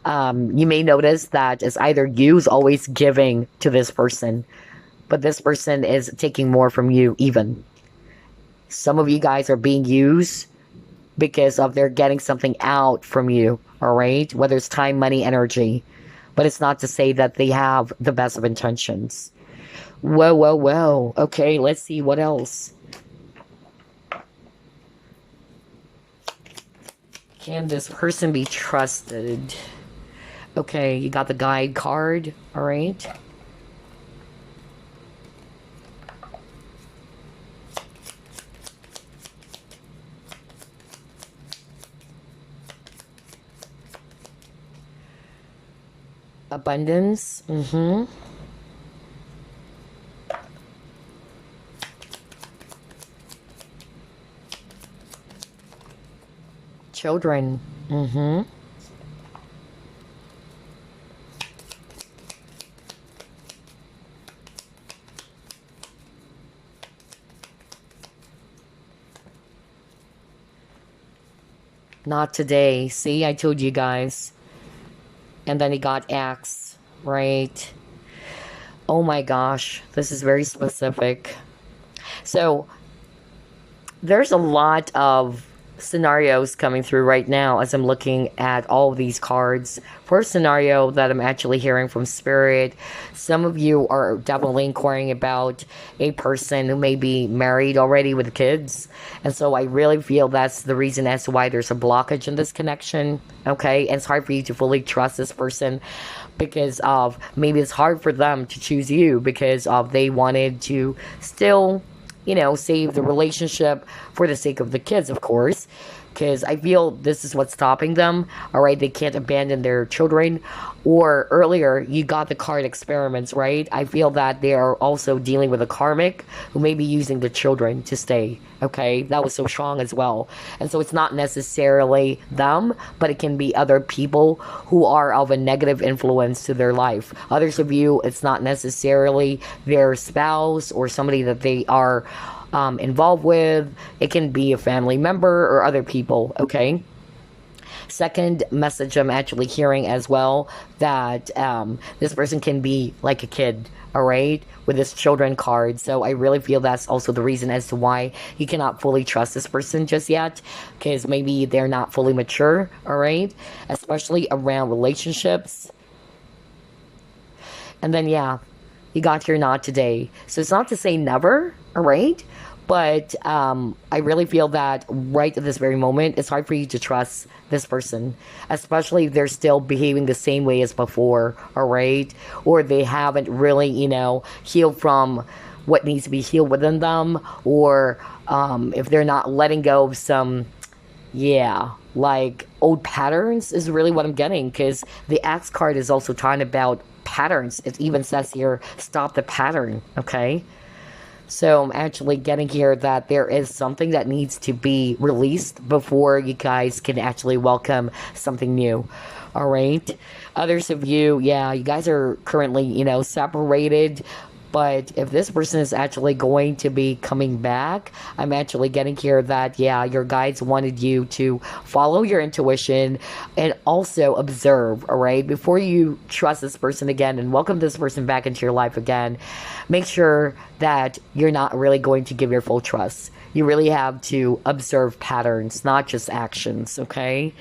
you may notice that it's either you's always giving to this person, but this person is taking more from you even. Some of you guys are being used because of they're getting something out from you, all right? Whether it's time, money, energy. But it's not to say that they have the best of intentions. Whoa, whoa, whoa. Okay, let's see what else. Can this person be trusted? Okay, you got the guide card, all right? Abundance. Children. Not today. See, I told you guys. And then he got axe, right? Oh my gosh, this is very specific. So there's a lot of scenarios coming through right now as I'm looking at all of these cards. First scenario that I'm actually hearing from Spirit, some of you are definitely inquiring about a person who may be married already with kids, and so I really feel that's the reason as to why there's a blockage in this connection, okay? And it's hard for you to fully trust this person because of maybe it's hard for them to choose you because of they wanted to still save the relationship for the sake of the kids, of course, because I feel this is what's stopping them, all right? They can't abandon their children. Or earlier, you got the card experiments, right? I feel that they are also dealing with a karmic who may be using the children to stay, okay? That was so strong as well. And so it's not necessarily them, but it can be other people who are of a negative influence to their life. Others of you, it's not necessarily their spouse or somebody that they are involved with. It can be a family member or other people, okay? Second message I'm actually hearing as well, that this person can be like a kid, all right, with this children card. So I really feel that's also the reason as to why you cannot fully trust this person just yet, because maybe they're not fully mature, all right, especially around relationships. And then, yeah, you got here not today. So it's not to say never, all right? But I really feel that right at this very moment, it's hard for you to trust this person, especially if they're still behaving the same way as before, all right? Or they haven't really, healed from what needs to be healed within them, or if they're not letting go of some, like old patterns is really what I'm getting, because the Axe card is also talking about patterns. It even says here, stop the pattern, okay? So I'm actually getting here that there is something that needs to be released before you guys can actually welcome something new. All right. Others of you, you guys are currently, separated. But if this person is actually going to be coming back, I'm actually getting here that, your guides wanted you to follow your intuition and also observe, all right? Before you trust this person again and welcome this person back into your life again, make sure that you're not really going to give your full trust. You really have to observe patterns, not just actions, okay?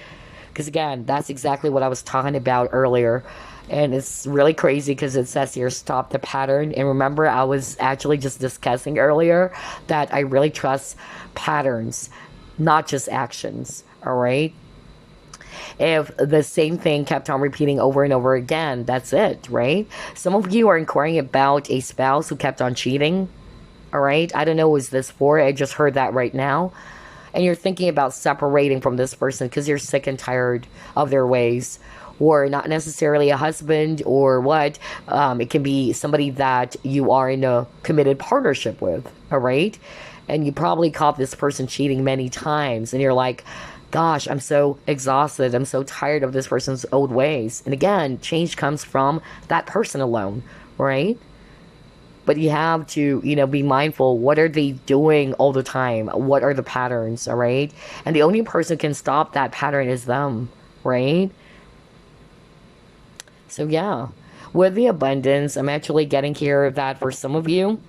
Because again, that's exactly what I was talking about earlier. And it's really crazy because it says here, stop the pattern. And remember, I was actually just discussing earlier that I really trust patterns, not just actions. All right. If the same thing kept on repeating over and over again, that's it, right? Some of you are inquiring about a spouse who kept on cheating. All right. I don't know who is this for. I just heard that right now. And you're thinking about separating from this person because you're sick and tired of their ways, or not necessarily a husband or what. It can be somebody that you are in a committed partnership with, all right? And you probably caught this person cheating many times, and you're like, gosh, I'm so exhausted. I'm so tired of this person's old ways. And again, change comes from that person alone, right? But you have to, be mindful. What are they doing all the time? What are the patterns, all right? And the only person who can stop that pattern is them, right? So yeah, with the abundance, I'm actually getting here that for some of you,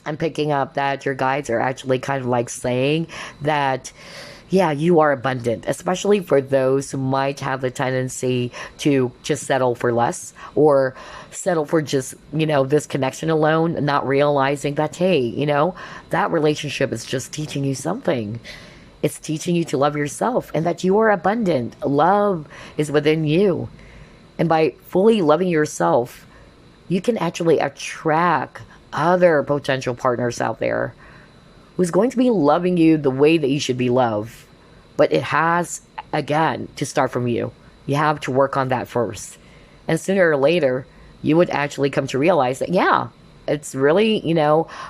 I'm picking up that your guides are actually kind of like saying that, yeah, you are abundant, especially for those who might have the tendency to just settle for less, or settle for just, this connection alone, not realizing that, hey, that relationship is just teaching you something. It's teaching you to love yourself and that you are abundant. Love is within you. And by fully loving yourself, you can actually attract other potential partners out there who's going to be loving you the way that you should be loved. But it has, again, to start from you. You have to work on that first. And sooner or later, you would actually come to realize that, yeah, it's really,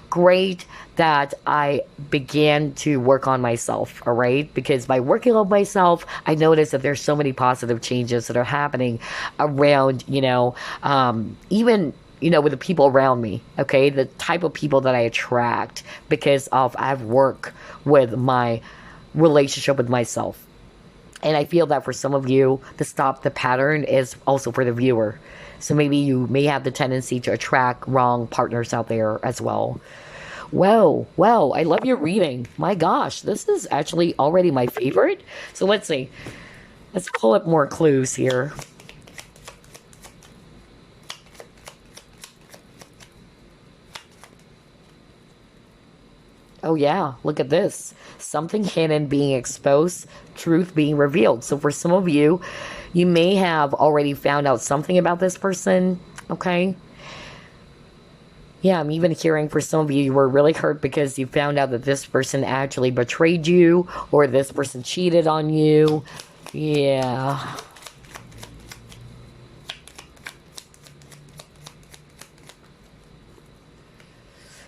great that I began to work on myself, all right? Because by working on myself, I noticed that there's so many positive changes that are happening around, even, with the people around me, okay? The type of people that I attract because of I've worked with my relationship with myself. And I feel that for some of you, to stop the pattern is also for the viewer. So maybe you may have the tendency to attract wrong partners out there as well. Well, I love your reading. My gosh, this is actually already my favorite. So let's see. Let's pull up more clues here. Oh yeah, look at this. Something hidden being exposed, truth being revealed. So for some of you, you may have already found out something about this person, okay? Yeah, I'm even hearing for some of you, you were really hurt because you found out that this person actually betrayed you, or this person cheated on you. Yeah.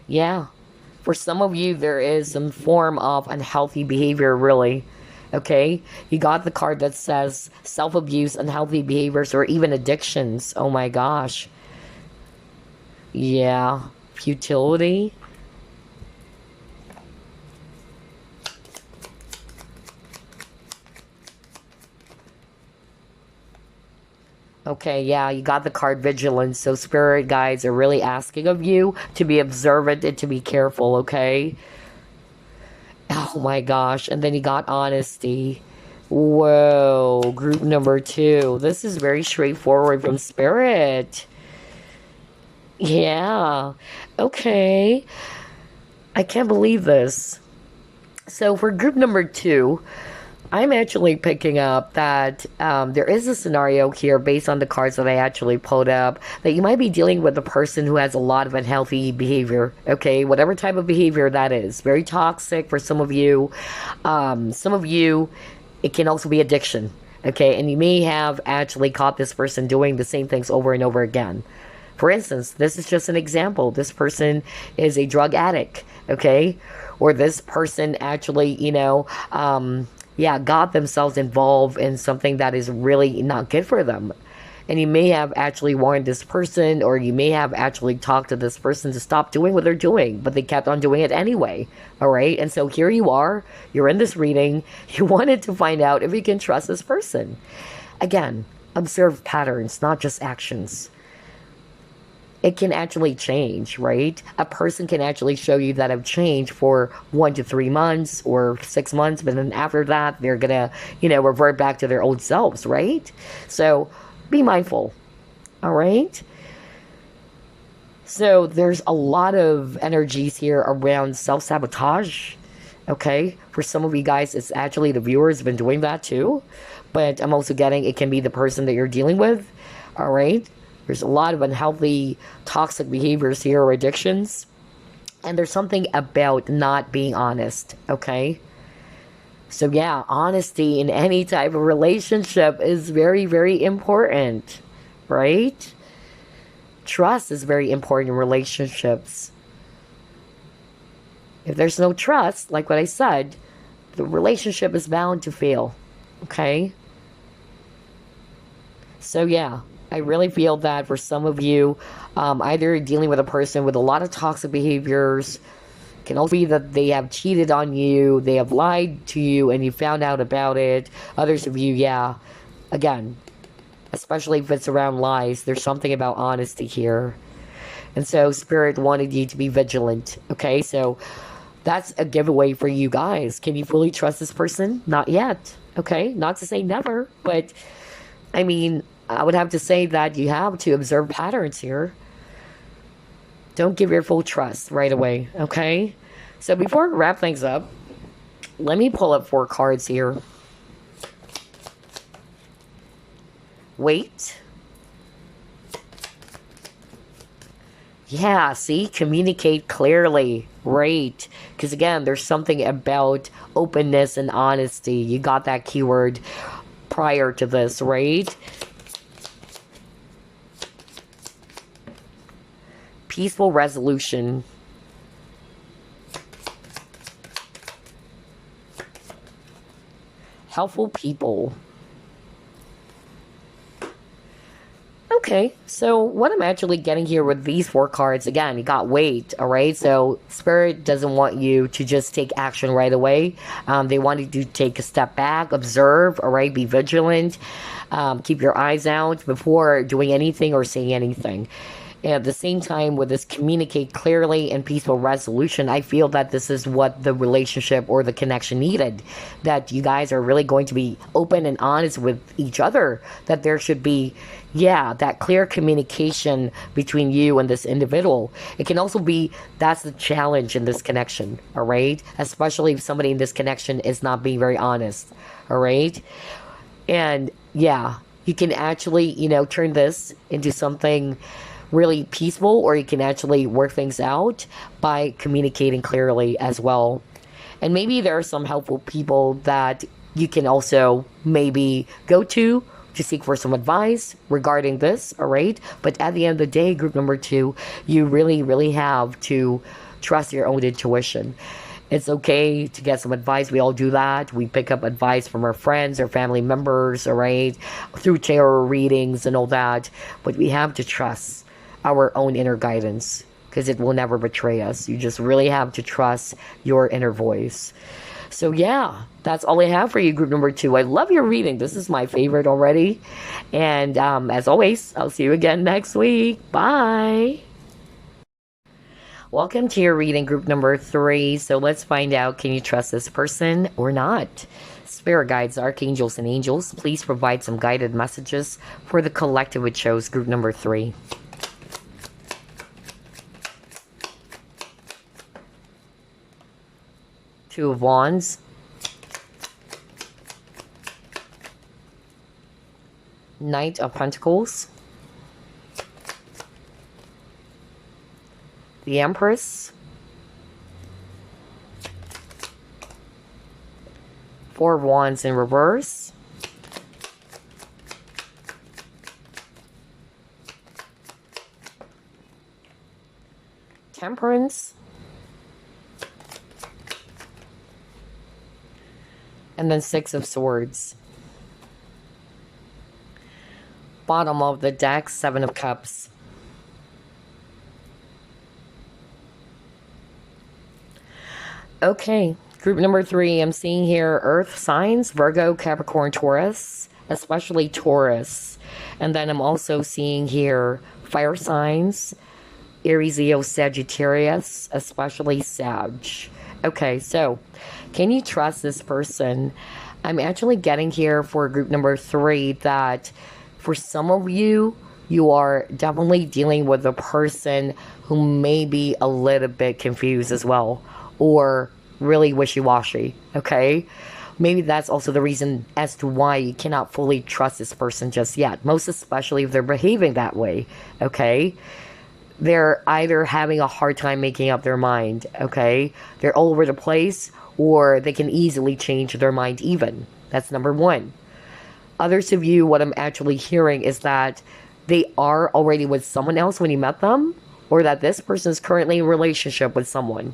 Yeah. For some of you, there is some form of unhealthy behavior, really. Okay? You got the card that says self-abuse, unhealthy behaviors, or even addictions. Oh my gosh. Yeah. Futility. Okay, yeah, you got the card vigilance. So spirit guides are really asking of you to be observant and to be careful, okay? Oh my gosh. And then you got honesty. Whoa, group number 2. This is very straightforward from spirit. Yeah. Okay. I can't believe this. So for group number 2, I'm actually picking up that there is a scenario here based on the cards that I actually pulled up that you might be dealing with a person who has a lot of unhealthy behavior, okay? Whatever type of behavior that is. Very toxic for some of you. Some of you, it can also be addiction, okay? And you may have actually caught this person doing the same things over and over again. For instance, this is just an example. This person is a drug addict, okay? Or this person actually, got themselves involved in something that is really not good for them. And you may have actually warned this person, or you may have actually talked to this person to stop doing what they're doing, but they kept on doing it anyway. All right. And so here you are, you're in this reading. You wanted to find out if you can trust this person. Again, observe patterns, not just actions. It can actually change, right? A person can actually show you that have changed for 1 to 3 months or 6 months, but then after that, they're gonna, revert back to their old selves, right? So be mindful. All right. So there's a lot of energies here around self-sabotage. Okay. For some of you guys, it's actually the viewers have been doing that too. But I'm also getting it can be the person that you're dealing with. All right. There's a lot of unhealthy, toxic behaviors here or addictions. And there's something about not being honest. Okay. So yeah, honesty in any type of relationship is very, very important. Right? Trust is very important in relationships. If there's no trust, like what I said, the relationship is bound to fail. Okay? So yeah, I really feel that for some of you, either dealing with a person with a lot of toxic behaviors, can also be that they have cheated on you, they have lied to you, and you found out about it. Others of you, yeah, again, especially if it's around lies, there's something about honesty here. And so Spirit wanted you to be vigilant. Okay, so that's a giveaway for you guys. Can you fully trust this person? Not yet. Okay, not to say never, but I mean, I would have to say that you have to observe patterns here. Don't give your full trust right away. Okay, so before we wrap things up, let me pull up 4 cards here. Wait. Yeah, see? Communicate clearly. Right. Because again, there's something about openness and honesty. You got that keyword prior to this, right? Peaceful resolution. Helpful people. Okay, so what I'm actually getting here with these 4 cards, again, you got wait, all right? So Spirit doesn't want you to just take action right away. They want you to take a step back, observe, all right? Be vigilant, keep your eyes out before doing anything or saying anything. And at the same time, with this communicate clearly and peaceful resolution, I feel that this is what the relationship or the connection needed. That you guys are really going to be open and honest with each other. That there should be, yeah, that clear communication between you and this individual. It can also be, that's the challenge in this connection, all right? Especially if somebody in this connection is not being very honest, all right? And yeah, you can actually, turn this into something really peaceful, or you can actually work things out by communicating clearly as well. And maybe there are some helpful people that you can also maybe go to seek for some advice regarding this, all right? But at the end of the day, group number 2, you really, really have to trust your own intuition. It's okay to get some advice. We all do that. We pick up advice from our friends or family members, all right? Through tarot readings and all that. But we have to trust our own inner guidance, because it will never betray us. You just really have to trust your inner voice. So yeah, that's all I have for you, group number 2. I love your reading. This is my favorite already. And as always, I'll see you again next week. Bye. Welcome to your reading, group number 3. So let's find out, can you trust this person or not? Spirit guides, archangels, and angels, please provide some guided messages for the collective which shows group number 3. Two of Wands. Knight of Pentacles. The Empress. 4 of Wands in reverse. Temperance. And then 6 of Swords. Bottom of the deck, 7 of Cups. Okay, group number 3, I'm seeing here Earth signs, Virgo, Capricorn, Taurus, especially Taurus. And then I'm also seeing here fire signs, Aries, Leo, Sagittarius, especially Sag. Okay, so can you trust this person? I'm actually getting here for group number 3 that for some of you, you are definitely dealing with a person who may be a little bit confused as well, or really wishy-washy, okay? Maybe that's also the reason as to why you cannot fully trust this person just yet, most especially if they're behaving that way, okay? They're either having a hard time making up their mind, okay? They're all over the place, or they can easily change their mind even. That's number one. Others of you, what I'm actually hearing is that they are already with someone else when you met them, or that this person is currently in a relationship with someone.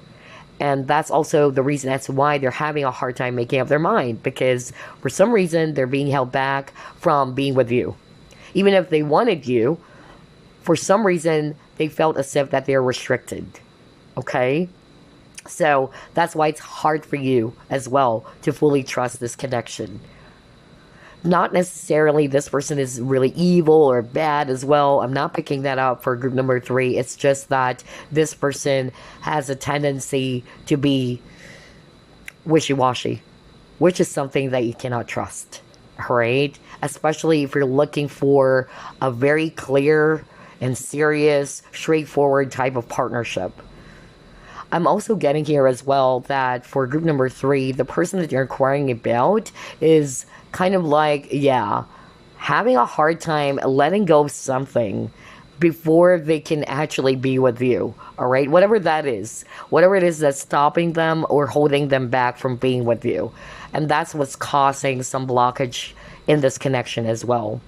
And that's also the reason as to why they're having a hard time making up their mind, because for some reason they're being held back from being with you. Even if they wanted you, for some reason they felt as if that they're restricted. Okay? So that's why it's hard for you as well to fully trust this connection. Not necessarily this person is really evil or bad as well. I'm not picking that up for group number 3. It's just that this person has a tendency to be wishy-washy, which is something that you cannot trust, right? Especially if you're looking for a very clear and serious, straightforward type of partnership. I'm also getting here as well that for group number 3, the person that you're inquiring about is kind of like, yeah, having a hard time letting go of something before they can actually be with you, all right? Whatever that is, whatever it is that's stopping them or holding them back from being with you. And that's what's causing some blockage in this connection as well.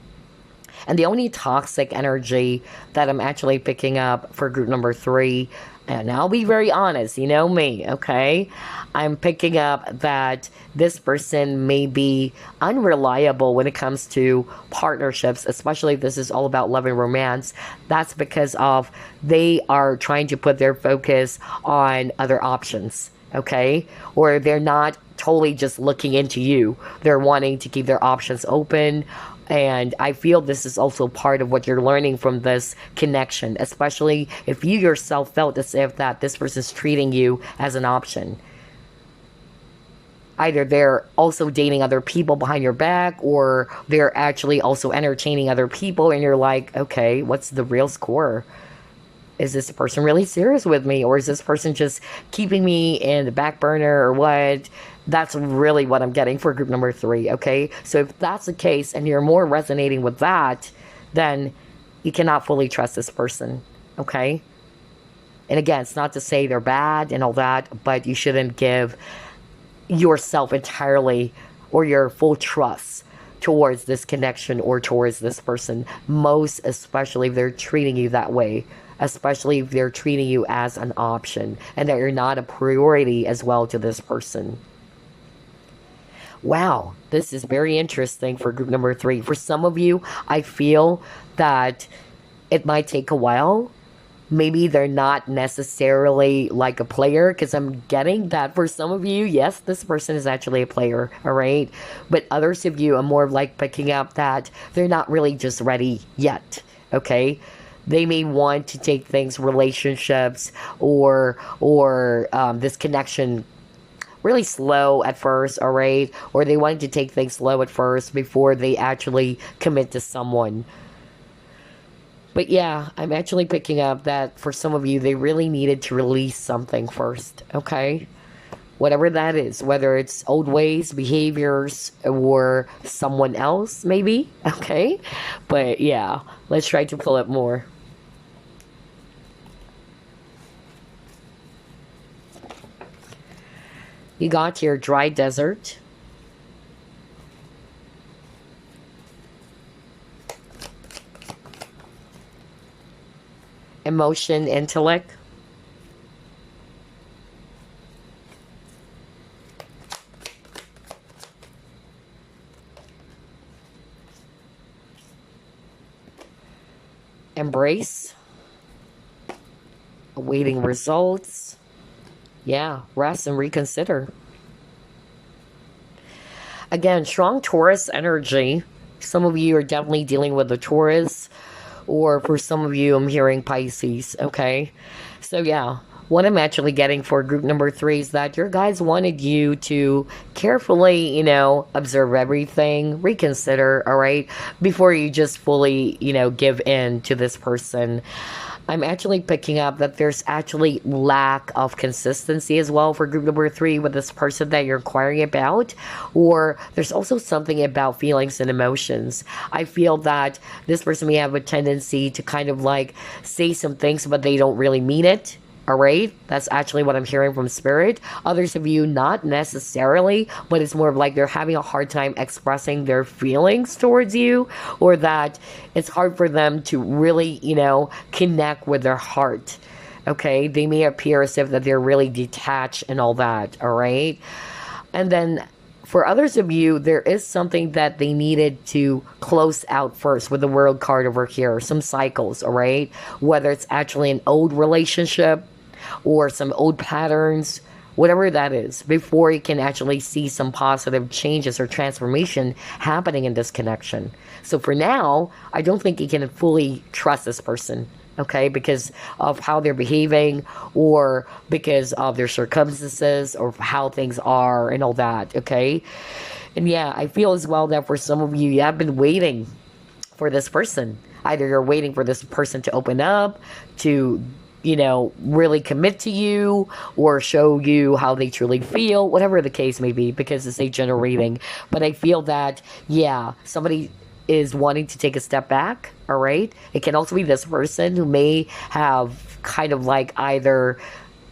And the only toxic energy that I'm actually picking up for group number 3, and I'll be very honest, you know me, okay? I'm picking up that this person may be unreliable when it comes to partnerships, especially if this is all about love and romance. That's because of they are trying to put their focus on other options, okay? Or they're not totally just looking into you. They're wanting to keep their options open. And I feel this is also part of what you're learning from this connection, especially if you yourself felt as if that this person's treating you as an option. Either they're also dating other people behind your back, or they're actually also entertaining other people, and you're like, okay, what's the real score? Is this person really serious with me, or is this person just keeping me in the back burner, or what? That's really what I'm getting for group number 3, okay? So if that's the case and you're more resonating with that, then you cannot fully trust this person, okay? And again, it's not to say they're bad and all that, but you shouldn't give yourself entirely or your full trust towards this connection or towards this person, most especially if they're treating you that way. Especially if they're treating you as an option and that you're not a priority as well to this person. Wow, this is very interesting for group number 3. For some of you, I feel that it might take a while. Maybe they're not necessarily like a player, because I'm getting that for some of you, yes, this person is actually a player, all right? But others of you, I'm more like picking up that they're not really just ready yet, okay? They may want to take things, relationships, or this connection really slow at first, all right? Or they wanted to take things slow at first before they actually commit to someone. But yeah, I'm actually picking up that for some of you, they really needed to release something first, okay? Whatever that is, whether it's old ways, behaviors, or someone else, maybe, okay? But yeah, let's try to pull it more. You got your dry desert. Emotion, intellect. Embrace. Awaiting results. Yeah, rest and reconsider. Again, strong Taurus energy. Some of you are definitely dealing with the Taurus, or for some of you, I'm hearing Pisces, okay? So yeah, What I'm actually getting for group number 3 is that your guys wanted you to carefully, observe everything, reconsider, all right, before you just fully, give in to this person. I'm actually picking up that there's actually lack of consistency as well for group number 3 with this person that you're inquiring about, or there's also something about feelings and emotions. I feel that this person may have a tendency to kind of like say some things, but they don't really mean it. All right, that's actually what I'm hearing from spirit. Others of you, not necessarily, but it's more of like they're having a hard time expressing their feelings towards you, or that it's hard for them to really, connect with their heart. Okay, they may appear as if that they're really detached and all that. All right, and then for others of you, there is something that they needed to close out first with the World card over here. Some cycles, all right? Whether it's actually an old relationship or some old patterns, whatever that is, before you can actually see some positive changes or transformation happening in this connection. So for now, I don't think you can fully trust this person. Okay, because of how they're behaving, or because of their circumstances, or how things are and all that. Okay, and yeah, I feel as well that for some of you, you have been waiting for this person. Either you're waiting for this person to open up, to really commit to you, or show you how they truly feel, whatever the case may be, because it's a general reading. But I feel that, yeah, somebody is wanting to take a step back, all right? It can also be this person who may have kind of like either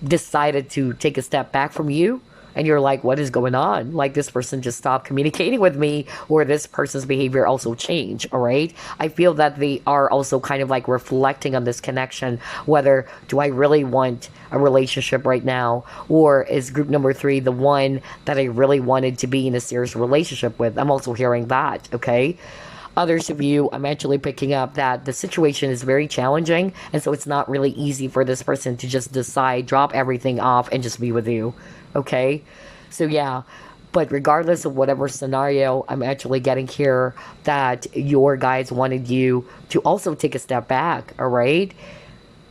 decided to take a step back from you, and you're like, what is going on? Like, this person just stopped communicating with me, or this person's behavior also changed, all right? I feel that they are also kind of like reflecting on this connection, whether do I really want a relationship right now, or is group number 3 the one that I really wanted to be in a serious relationship with? I'm also hearing that, okay? Others of you, I'm actually picking up that the situation is very challenging, and so it's not really easy for this person to just decide, drop everything off, and just be with you. Okay? So yeah, but regardless of whatever scenario, I'm actually getting here that your guys wanted you to also take a step back, all right?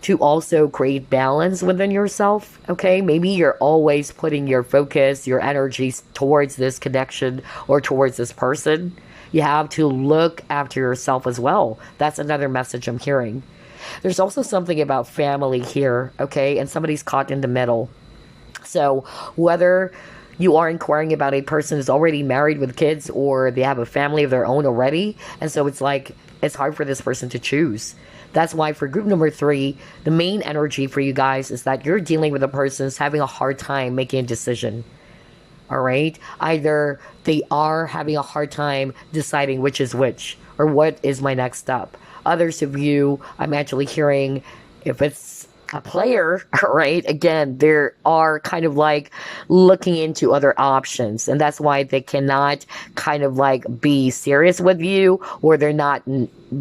To also create balance within yourself, okay? Maybe you're always putting your focus, your energies towards this connection or towards this person. You have to look after yourself as well. That's another message I'm hearing. There's also something about family here, okay? And somebody's caught in the middle. So whether you are inquiring about a person who's already married with kids, or they have a family of their own already, and so it's like it's hard for this person to choose. That's why for group number 3, the main energy for you guys is that you're dealing with a person who's having a hard time making a decision. All right? Either they are having a hard time deciding which is which, or what is my next step. Others of you, I'm actually hearing, if it's a player, right? Again, they are kind of like looking into other options, and that's why they cannot kind of like be serious with you, or they're not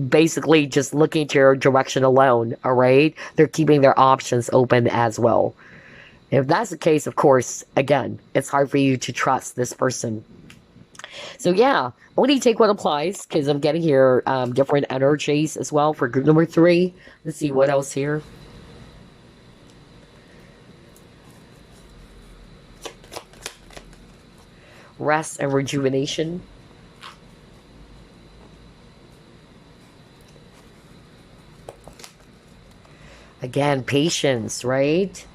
basically just looking to your direction alone, all right? They're keeping their options open as well. If that's the case, of course, again, it's hard for you to trust this person. So yeah, only take what applies, because I'm getting here different energies as well for group number 3. Let's see what else here. Rest and rejuvenation. Again, patience, right?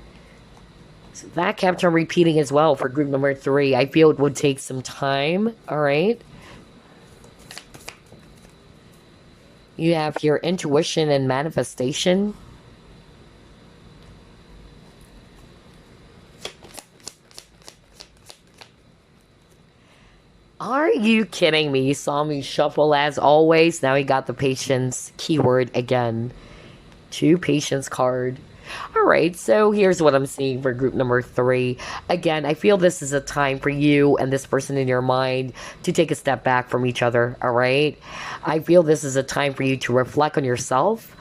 So that kept on repeating as well for group number 3. I feel it would take some time, all right? You have your intuition and manifestation. Are you kidding me? You saw me shuffle as always. Now we got the patience keyword again. 2 patience card. All right, so here's what I'm seeing for group number 3. Again, I feel this is a time for you and this person in your mind to take a step back from each other, all right? I feel this is a time for you to reflect on yourself,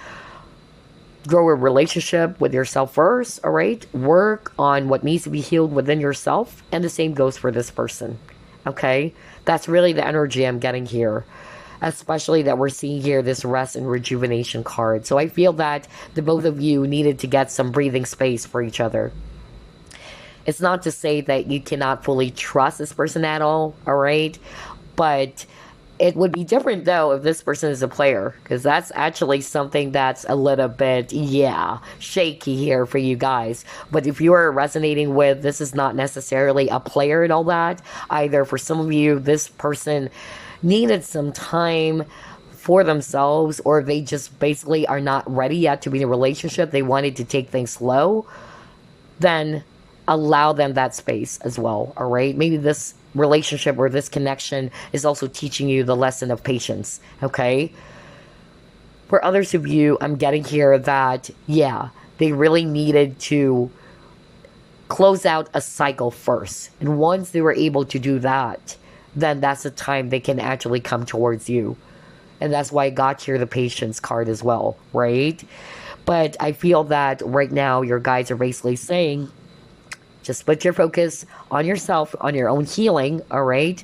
grow a relationship with yourself first, all right? Work on what needs to be healed within yourself, and the same goes for this person, okay? That's really the energy I'm getting here. especially that we're seeing here this rest and rejuvenation card. So I feel that the both of you needed to get some breathing space for each other. It's not to say that you cannot fully trust this person at all right? But it would be different though if this person is a player, because that's actually something that's a little bit, yeah, shaky here for you guys. But if you are resonating with this is not necessarily a player and all that, either for some of you, this person needed some time for themselves, or they just basically are not ready yet to be in a relationship, they wanted to take things slow, then allow them that space as well, all right? Maybe this relationship or this connection is also teaching you the lesson of patience, okay? For others of you, I'm getting here that, yeah, they really needed to close out a cycle first. And once they were able to do that, then that's the time they can actually come towards you. And that's why I got here the patience card as well, right? But I feel that right now your guides are basically saying, just put your focus on yourself, on your own healing, all right?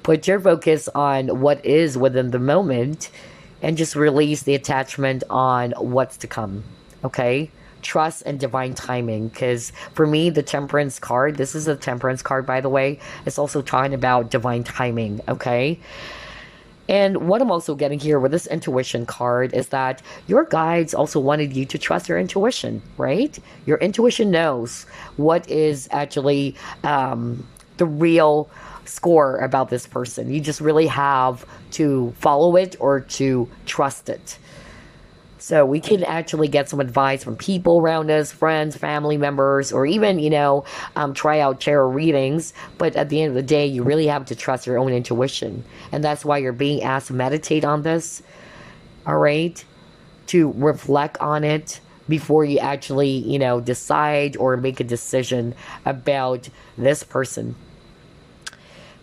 Put your focus on what is within the moment and just release the attachment on what's to come, okay? Trust and divine timing, because for me, the Temperance card, this is a Temperance card, by the way, it's also talking about divine timing, okay? And what I'm also getting here with this intuition card is that your guides also wanted you to trust your intuition, right? Your intuition knows what is actually the real score about this person. You just really have to follow it or to trust it. So we can actually get some advice from people around us, friends, family members, or even, try out tarot readings. But at the end of the day, you really have to trust your own intuition. And that's why you're being asked to meditate on this, all right? To reflect on it before you actually, decide or make a decision about this person.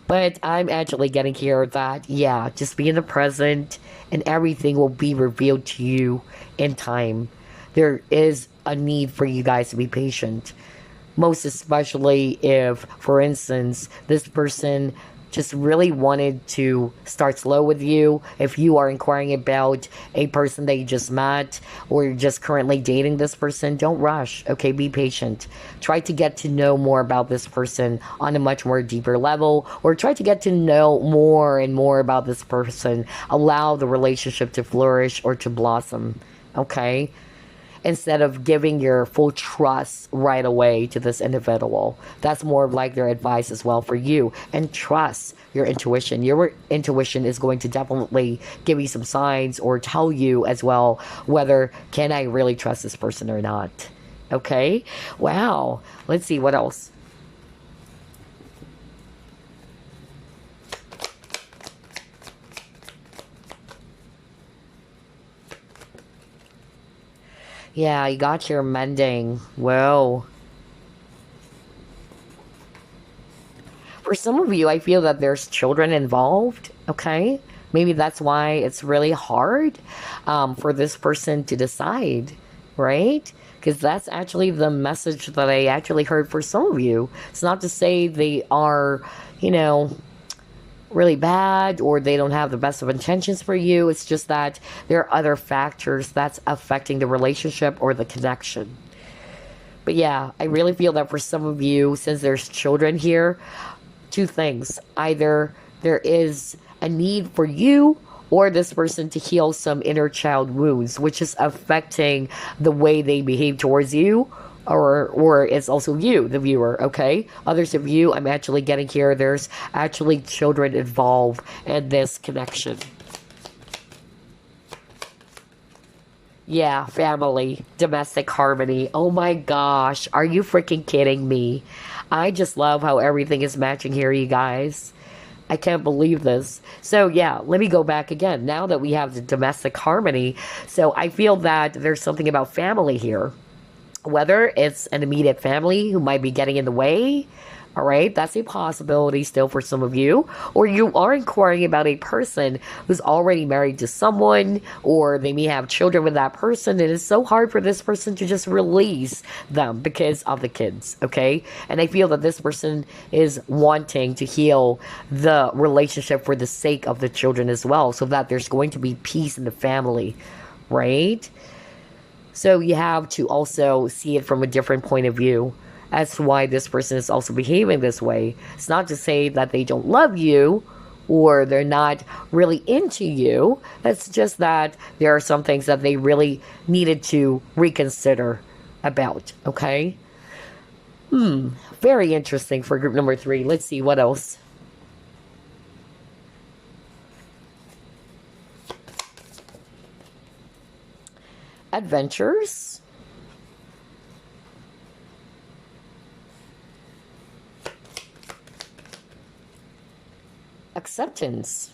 But I'm actually getting here that, yeah, just be in the present and everything will be revealed to you in time. There is a need for you guys to be patient. Most especially if, for instance, this person just really wanted to start slow with you. If you are inquiring about a person that you just met or you're just currently dating this person, don't rush, okay? Be patient. Try to get to know more about this person on a much more deeper level, or try to get to know more and more about this person. Allow the relationship to flourish or to blossom, okay? Instead of giving your full trust right away to this individual. That's more of like their advice as well for you. And trust your intuition. Your intuition is going to definitely give you some signs or tell you as well whether can I really trust this person or not. Okay? Wow. Let's see what else. Yeah, you got your mending. Whoa. For some of you, I feel that there's children involved, okay? Maybe that's why it's really hard for this person to decide, right? Because that's actually the message that I actually heard for some of you. It's not to say they are, really bad or they don't have the best of intentions for you. It's just that there are other factors that's affecting the relationship or the connection. But yeah, I really feel that for some of you, since there's children here, two things. Either there is a need for you or this person to heal some inner child wounds, which is affecting the way they behave towards you, or it's also you, the viewer, okay? Others of you, I'm actually getting here, there's actually children involved in this connection. Yeah, family, domestic harmony. Oh my gosh, are you freaking kidding me? I just love how everything is matching here, you guys. I can't believe this. So yeah, let me go back again. Now that we have the domestic harmony, so I feel that there's something about family here. Whether it's an immediate family who might be getting in the way, All right, that's a possibility still for some of you. Or you are inquiring about a person who's already married to someone, or they may have children with that person. It is so hard for this person to just release them because of the kids, okay? And I feel that this person is wanting to heal the relationship for the sake of the children as well, so that there's going to be peace in the family, right? So you have to also see it from a different point of view as to why this person is also behaving this way. It's not to say that they don't love you or they're not really into you. It's just that there are some things that they really needed to reconsider about, okay? Very interesting for group number 3. Let's see what else. Adventures. Acceptance.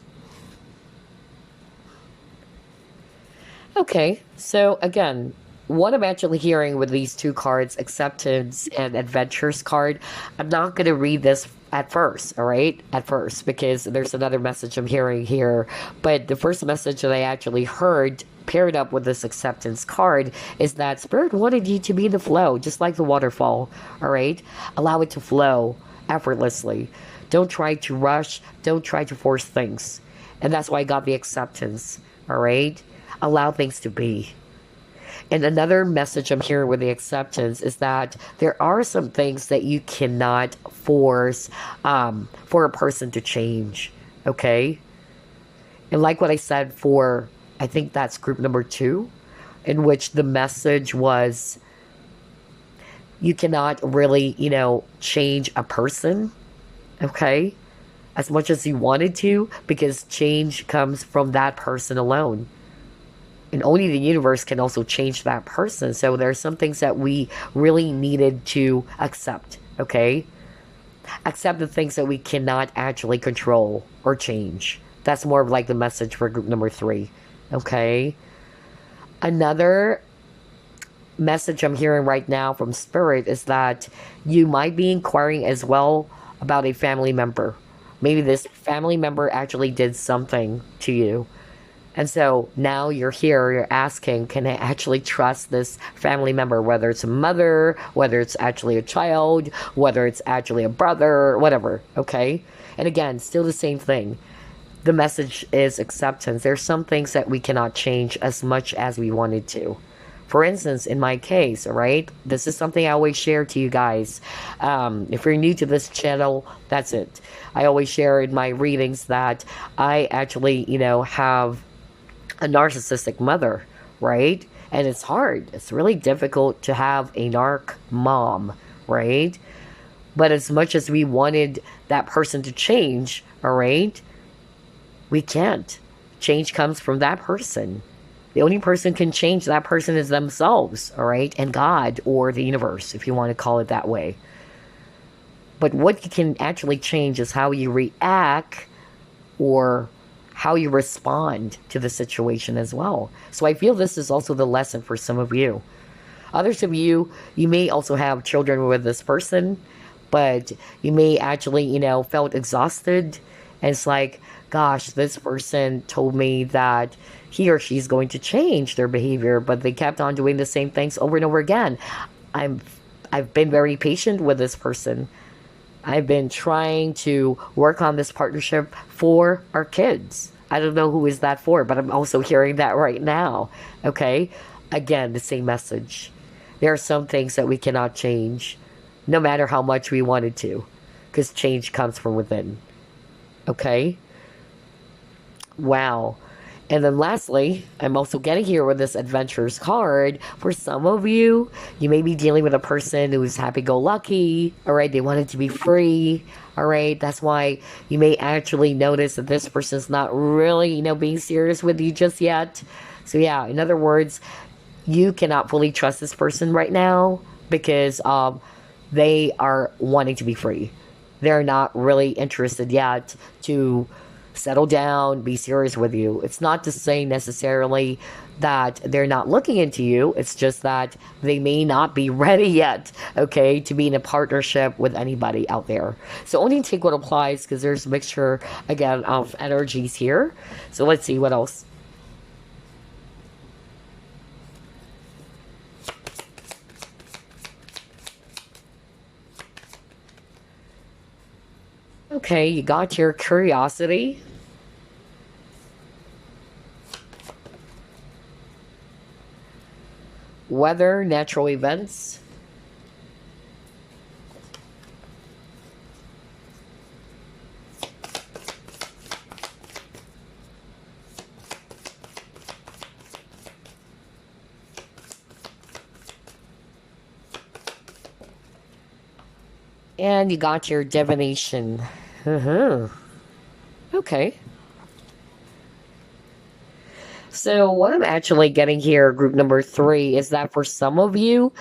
Okay, so again, what I'm actually hearing with these two cards, acceptance and adventures card, I'm not going to read this at first, all right? At first, because there's another message I'm hearing here. But the first message that I actually heard paired up with this acceptance card is that Spirit wanted you to be in the flow, just like the waterfall, all right? Allow it to flow effortlessly. Don't try to rush. Don't try to force things. And that's why I got the acceptance, all right? Allow things to be. And another message I'm hearing with the acceptance is that there are some things that you cannot force for a person to change, okay? And like what I said for, I think that's group number 2, in which the message was you cannot really, change a person, okay? As much as you wanted to, because change comes from that person alone. And only the universe can also change that person. So there are some things that we really needed to accept, okay? Accept the things that we cannot actually control or change. That's more of like the message for group number 3, okay? Another message I'm hearing right now from Spirit is that you might be inquiring as well about a family member. Maybe this family member actually did something to you. And so now you're here, you're asking, can I actually trust this family member? Whether it's a mother, whether it's actually a child, whether it's actually a brother, whatever, okay? And again, still the same thing. The message is acceptance. There's some things that we cannot change as much as we wanted to. For instance, in my case, all right, this is something I always share to you guys. If you're new to this channel, that's it. I always share in my readings that I actually, have a narcissistic mother, right? And it's hard. It's really difficult to have a narc mom, right? But as much as we wanted that person to change, all right, we can't. Change comes from that person. The only person can change that person is themselves, all right? And God or the universe, if you want to call it that way. But what you can actually change is how you react or how you respond to the situation as well. So I feel this is also the lesson for some of you. Others of you, you may also have children with this person, but you may actually, felt exhausted. And it's like, gosh, this person told me that he or she's going to change their behavior, but they kept on doing the same things over and over again. I've been very patient with this person. I've been trying to work on this partnership for our kids. I don't know who is that for, but I'm also hearing that right now. Okay? Again, the same message. There are some things that we cannot change, no matter how much we wanted to, because change comes from within. Okay? Wow. And then lastly, I'm also getting here with this adventures card. For some of you, you may be dealing with a person who's happy-go-lucky. All right, they wanted to be free. All right, that's why you may actually notice that this person's not really, being serious with you just yet. So yeah, in other words, you cannot fully trust this person right now because they are wanting to be free. They're not really interested yet to settle down, be serious with you. It's not to say necessarily that they're not looking into you. It's just that they may not be ready yet, okay, to be in a partnership with anybody out there. So only take what applies, because there's a mixture, again, of energies here. So let's see what else. Okay, you got your curiosity. Weather, natural events. And you got your divination. Okay. So what I'm actually getting here, group number 3, is that for some of you,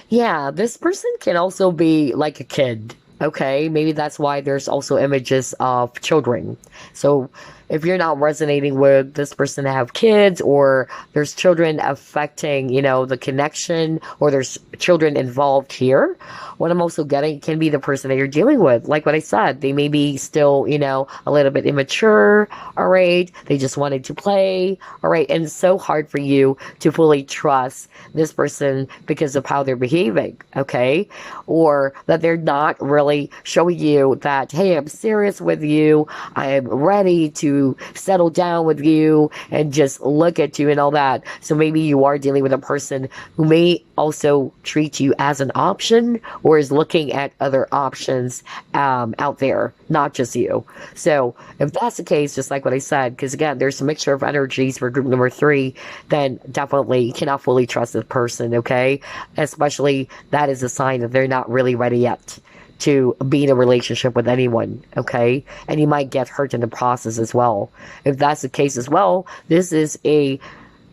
yeah, this person can also be like a kid. Okay, maybe that's why there's also images of children. So if you're not resonating with this person to have kids, or there's children affecting, the connection, or there's children involved here, what I'm also getting can be the person that you're dealing with. Like what I said, they may be still, a little bit immature, all right? They just wanted to play, all right? And it's so hard for you to fully trust this person because of how they're behaving, okay? Or that they're not really showing you that, hey, I'm serious with you, I'm ready to settle down with you and just look at you and all that. So maybe you are dealing with a person who may also treat you as an option, or is looking at other options out there, not just you. So if that's the case, just like what I said, because again, there's a mixture of energies for group number 3, then definitely you cannot fully trust this person, okay? Especially that is a sign that they're not really ready yet to be in a relationship with anyone, okay? And you might get hurt in the process as well. If that's the case as well, this is a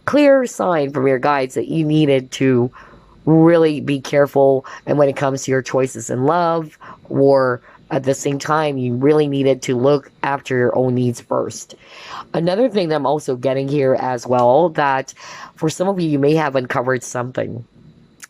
clear sign from your guides that you needed to really be careful. And when it comes to your choices in love, or at the same time, you really needed to look after your own needs first. Another thing that I'm also getting here as well, that for some of you, you may have uncovered something.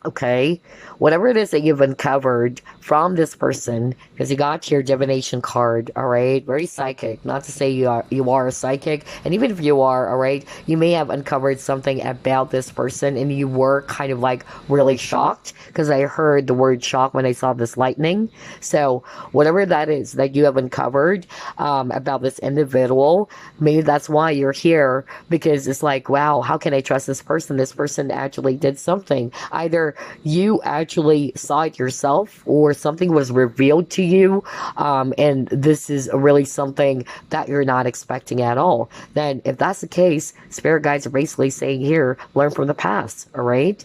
Okay, whatever it is that you've uncovered from this person, because you got your divination card, all right, very psychic. Not to say you are a psychic, and even if you are, all right, you may have uncovered something about this person, and you were kind of like really shocked, because I heard the word shock when I saw this lightning. So whatever that is that you have uncovered about this individual, maybe that's why you're here, because it's like, wow, how can I trust this person? This person actually did something. Either you actually saw it yourself, or something was revealed to you, and this is really something that you're not expecting at all. Then if that's the case, spirit guides are basically saying here, learn from the past, all right?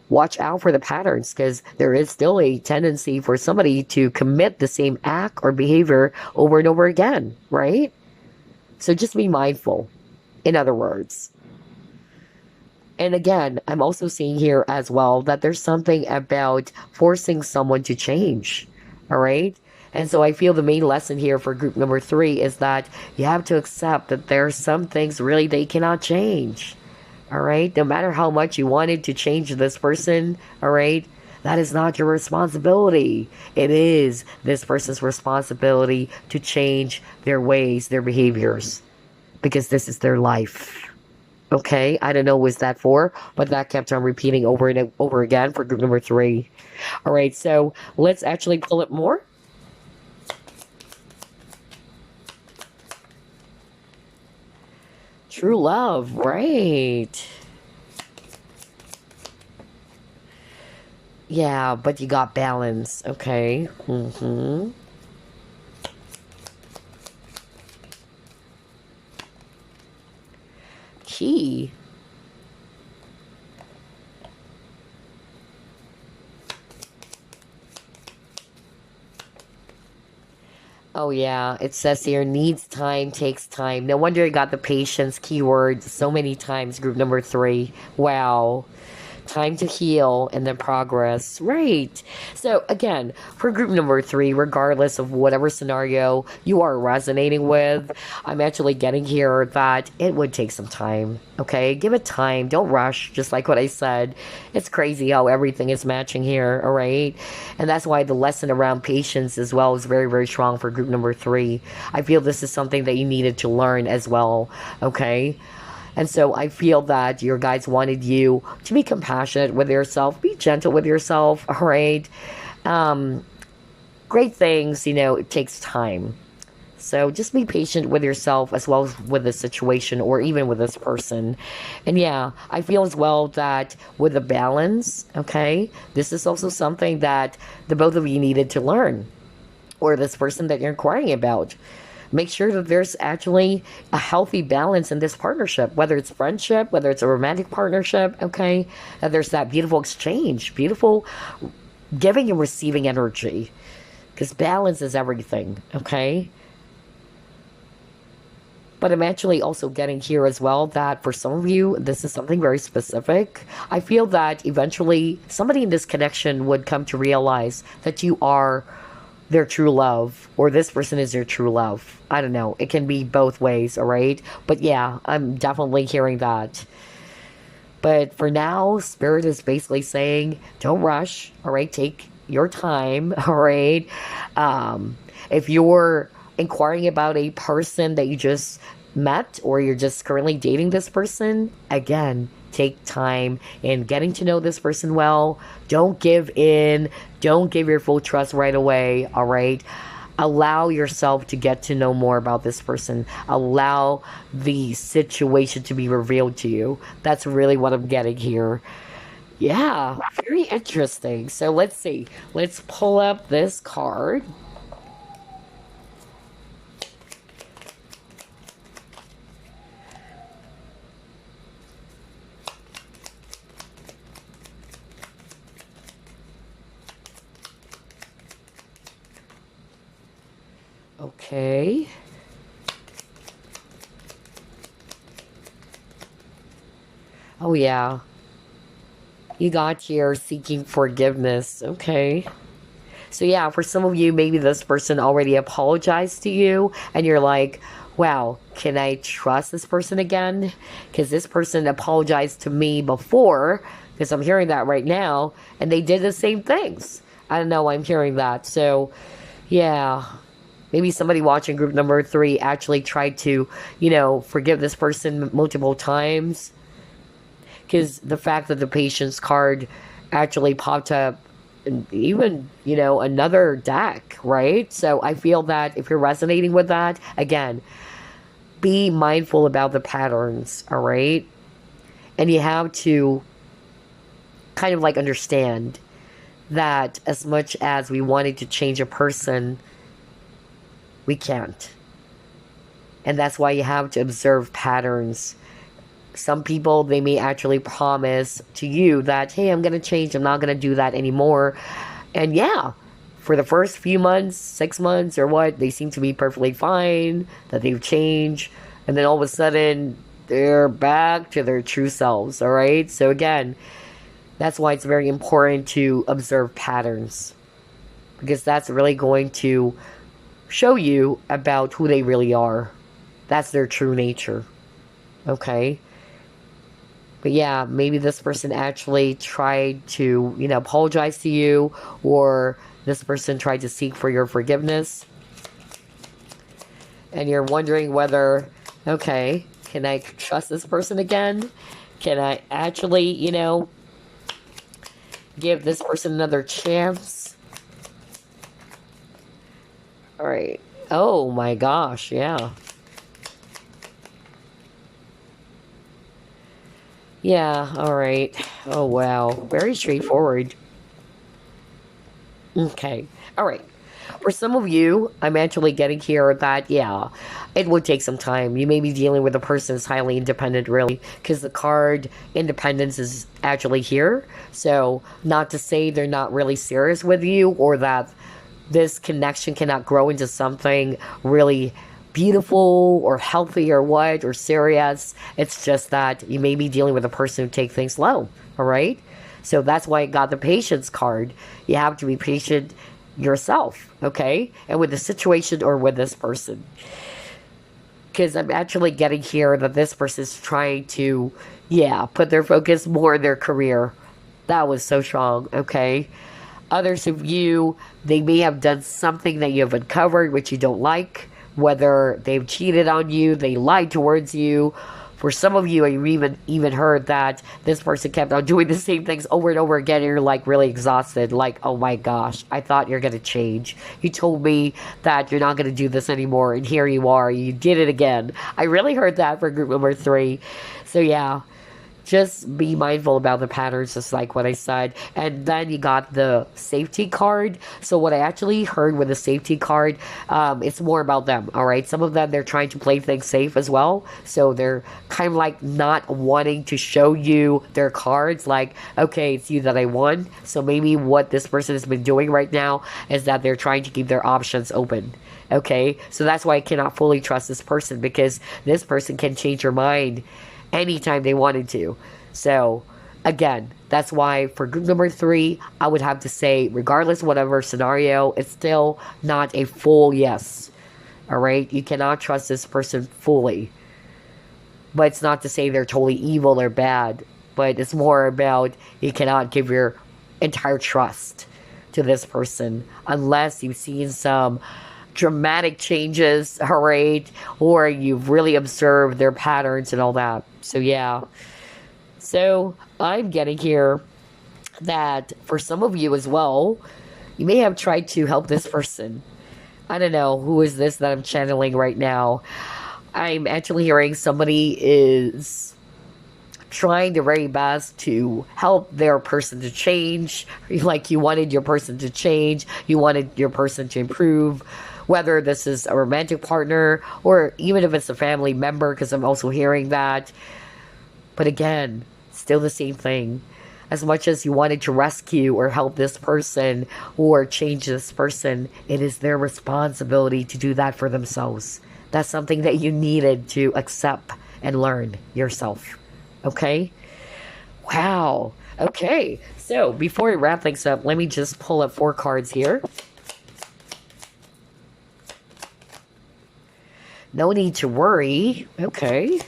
Watch out for the patterns, because there is still a tendency for somebody to commit the same act or behavior over and over again, right? So just be mindful, in other words. And again, I'm also seeing here as well that there's something about forcing someone to change, all right? And so I feel the main lesson here for group number 3 is that you have to accept that there are some things really they cannot change, all right? No matter how much you wanted to change this person, all right? That is not your responsibility. It is this person's responsibility to change their ways, their behaviors, because this is their life. Okay, I don't know what was that for, but that kept on repeating over and over again for group number 3. All right, so let's actually pull it more. True love, right. Yeah, but you got balance, okay. Key. Oh yeah, it says here needs time, takes time. No wonder you got the patience keyword so many times, group number 3. Wow. Time to heal and then progress. Right. So again, for group number 3, regardless of whatever scenario you are resonating with, I'm actually getting here that it would take some time. Okay, give it time. Don't rush. Just like what I said, it's crazy how everything is matching here. All right, and that's why the lesson around patience as well is very, very strong for group number 3. I feel this is something that you needed to learn as well. Okay. And so I feel that your guides wanted you to be compassionate with yourself, be gentle with yourself, all right? Great things, it takes time. So just be patient with yourself as well as with the situation or even with this person. And yeah, I feel as well that with the balance, okay, this is also something that the both of you needed to learn, or this person that you're inquiring about. Make sure that there's actually a healthy balance in this partnership, whether it's friendship, whether it's a romantic partnership, okay? That there's that beautiful exchange, beautiful giving and receiving energy, because balance is everything, okay? But I'm actually also getting here as well that for some of you, this is something very specific. I feel that eventually somebody in this connection would come to realize that you are their true love, or this person is their true love. I don't know. It can be both ways, all right? But yeah, I'm definitely hearing that. But for now, Spirit is basically saying, don't rush, all right? Take your time, all right? If you're inquiring about a person that you just met, or you're just currently dating this person, again, take time in getting to know this person well. Don't give in. Don't give your full trust right away, all right? Allow yourself to get to know more about this person. Allow the situation to be revealed to you. That's really what I'm getting here. Yeah, very interesting. So let's see. Let's pull up this card. Okay. Oh, yeah. You got here seeking forgiveness. Okay. So, yeah, for some of you, maybe this person already apologized to you, and you're like, wow, can I trust this person again? Because this person apologized to me before, because I'm hearing that right now, and they did the same things. I don't know, I'm hearing that. So, yeah. Maybe somebody watching group number 3 actually tried to, forgive this person multiple times. Because the fact that the patience card actually popped up, even, another deck, right? So I feel that if you're resonating with that, again, be mindful about the patterns, all right? And you have to kind of like understand that as much as we wanted to change a person, we can't. And that's why you have to observe patterns. Some people, they may actually promise to you that, hey, I'm going to change. I'm not going to do that anymore. And yeah, for the first few months, 6 months or what, they seem to be perfectly fine, that they've changed. And then all of a sudden, they're back to their true selves, all right? So again, that's why it's very important to observe patterns. Because that's really going to show you about who they really are. That's their true nature. Okay? But yeah, maybe this person actually tried to, apologize to you, or this person tried to seek for your forgiveness. And you're wondering whether, okay, can I trust this person again? Can I actually, give this person another chance? All right. Oh my gosh, yeah. Yeah, all right. Oh wow, very straightforward. Okay. All right. For some of you, I'm actually getting here that, yeah, it would take some time. You may be dealing with a person that's highly independent, really, because the card independence is actually here. So, not to say they're not really serious with you, or that this connection cannot grow into something really beautiful or healthy or what, or serious. It's just that you may be dealing with a person who takes things slow, all right? So that's why I got the patience card. You have to be patient yourself, okay? And with the situation or with this person. Because I'm actually getting here that this person is trying to, put their focus more in their career. That was so strong, okay? Others of you, they may have done something that you have uncovered which you don't like, whether they've cheated on you, they lied towards you. For some of you, I even heard that this person kept on doing the same things over and over again, and you're like really exhausted. Like, oh my gosh, I thought you're gonna change. You told me that you're not gonna do this anymore, and here you are. You did it again. I really heard that for group number 3. So yeah. Just be mindful about the patterns, just like what I said. And then you got the safety card. So what I actually heard with the safety card, it's more about them, all right? Some of them, they're trying to play things safe as well. So they're kind of like not wanting to show you their cards, like, okay, it's you that I won. So maybe what this person has been doing right now is that they're trying to keep their options open. Okay, so that's why I cannot fully trust this person, because this person can change your mind anytime they wanted to. So again, that's why for group number 3, I would have to say, regardless of whatever scenario, it's still not a full yes. All right, you cannot trust this person fully. But it's not to say they're totally evil or bad, but it's more about you cannot give your entire trust to this person unless you've seen some dramatic changes, all right, or you've really observed their patterns and all that. So yeah, so I'm getting here that for some of you as well, you may have tried to help this person. I don't know who is this that I'm channeling right now. I'm actually hearing somebody is trying their very best to help their person to change. Like, you wanted your person to change, you wanted your person to improve, whether this is a romantic partner or even if it's a family member, because I'm also hearing that. But again, still the same thing. As much as you wanted to rescue or help this person or change this person, it is their responsibility to do that for themselves. That's something that you needed to accept and learn yourself. Okay? Wow. Okay. So before we wrap things up, let me just pull up 4 cards here. No need to worry. Okay.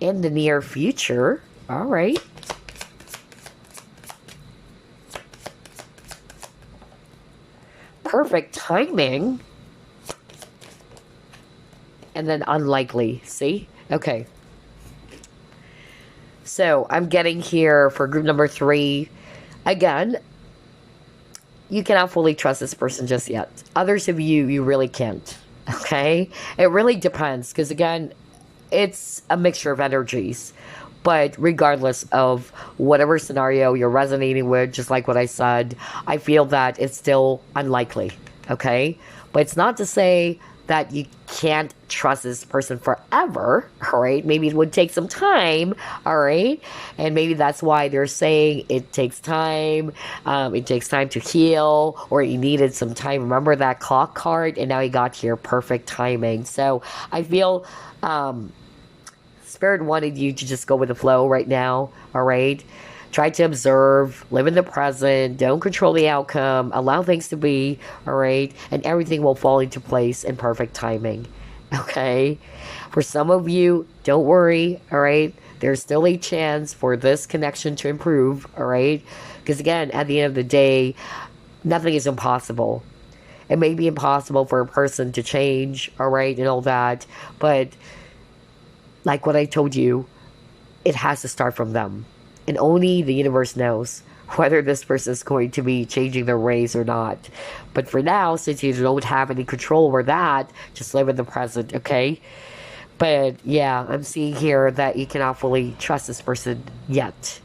In the near future. All right. Perfect timing. And then unlikely. See? Okay. So I'm getting here for group number 3. Again, you cannot fully trust this person just yet. Others of you, you really can't. Okay? It really depends. Because again, it's a mixture of energies. But regardless of whatever scenario you're resonating with, just like what I said, I feel that it's still unlikely. Okay? But it's not to say that you can't trust this person forever, all right? Maybe it would take some time, all right? And maybe that's why they're saying it takes time to heal, or you needed some time. Remember that clock card? And now you got here perfect timing. So I feel Spirit wanted you to just go with the flow right now, all right? Try to observe, live in the present, don't control the outcome, allow things to be, all right? And everything will fall into place in perfect timing, okay? For some of you, don't worry, all right? There's still a chance for this connection to improve, all right? Because again, at the end of the day, nothing is impossible. It may be impossible for a person to change, all right, and all that, but like what I told you, it has to start from them. And only the universe knows whether this person is going to be changing their ways or not. But for now, since you don't have any control over that, just live in the present, okay? But yeah, I'm seeing here that you cannot fully trust this person yet.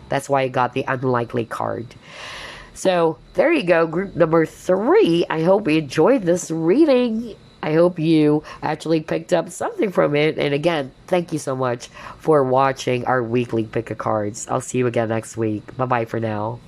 That's why I got the unlikely card. So there you go, group number 3. I hope you enjoyed this reading. I hope you actually picked up something from it. And again, thank you so much for watching our weekly pick of cards. I'll see you again next week. Bye-bye for now.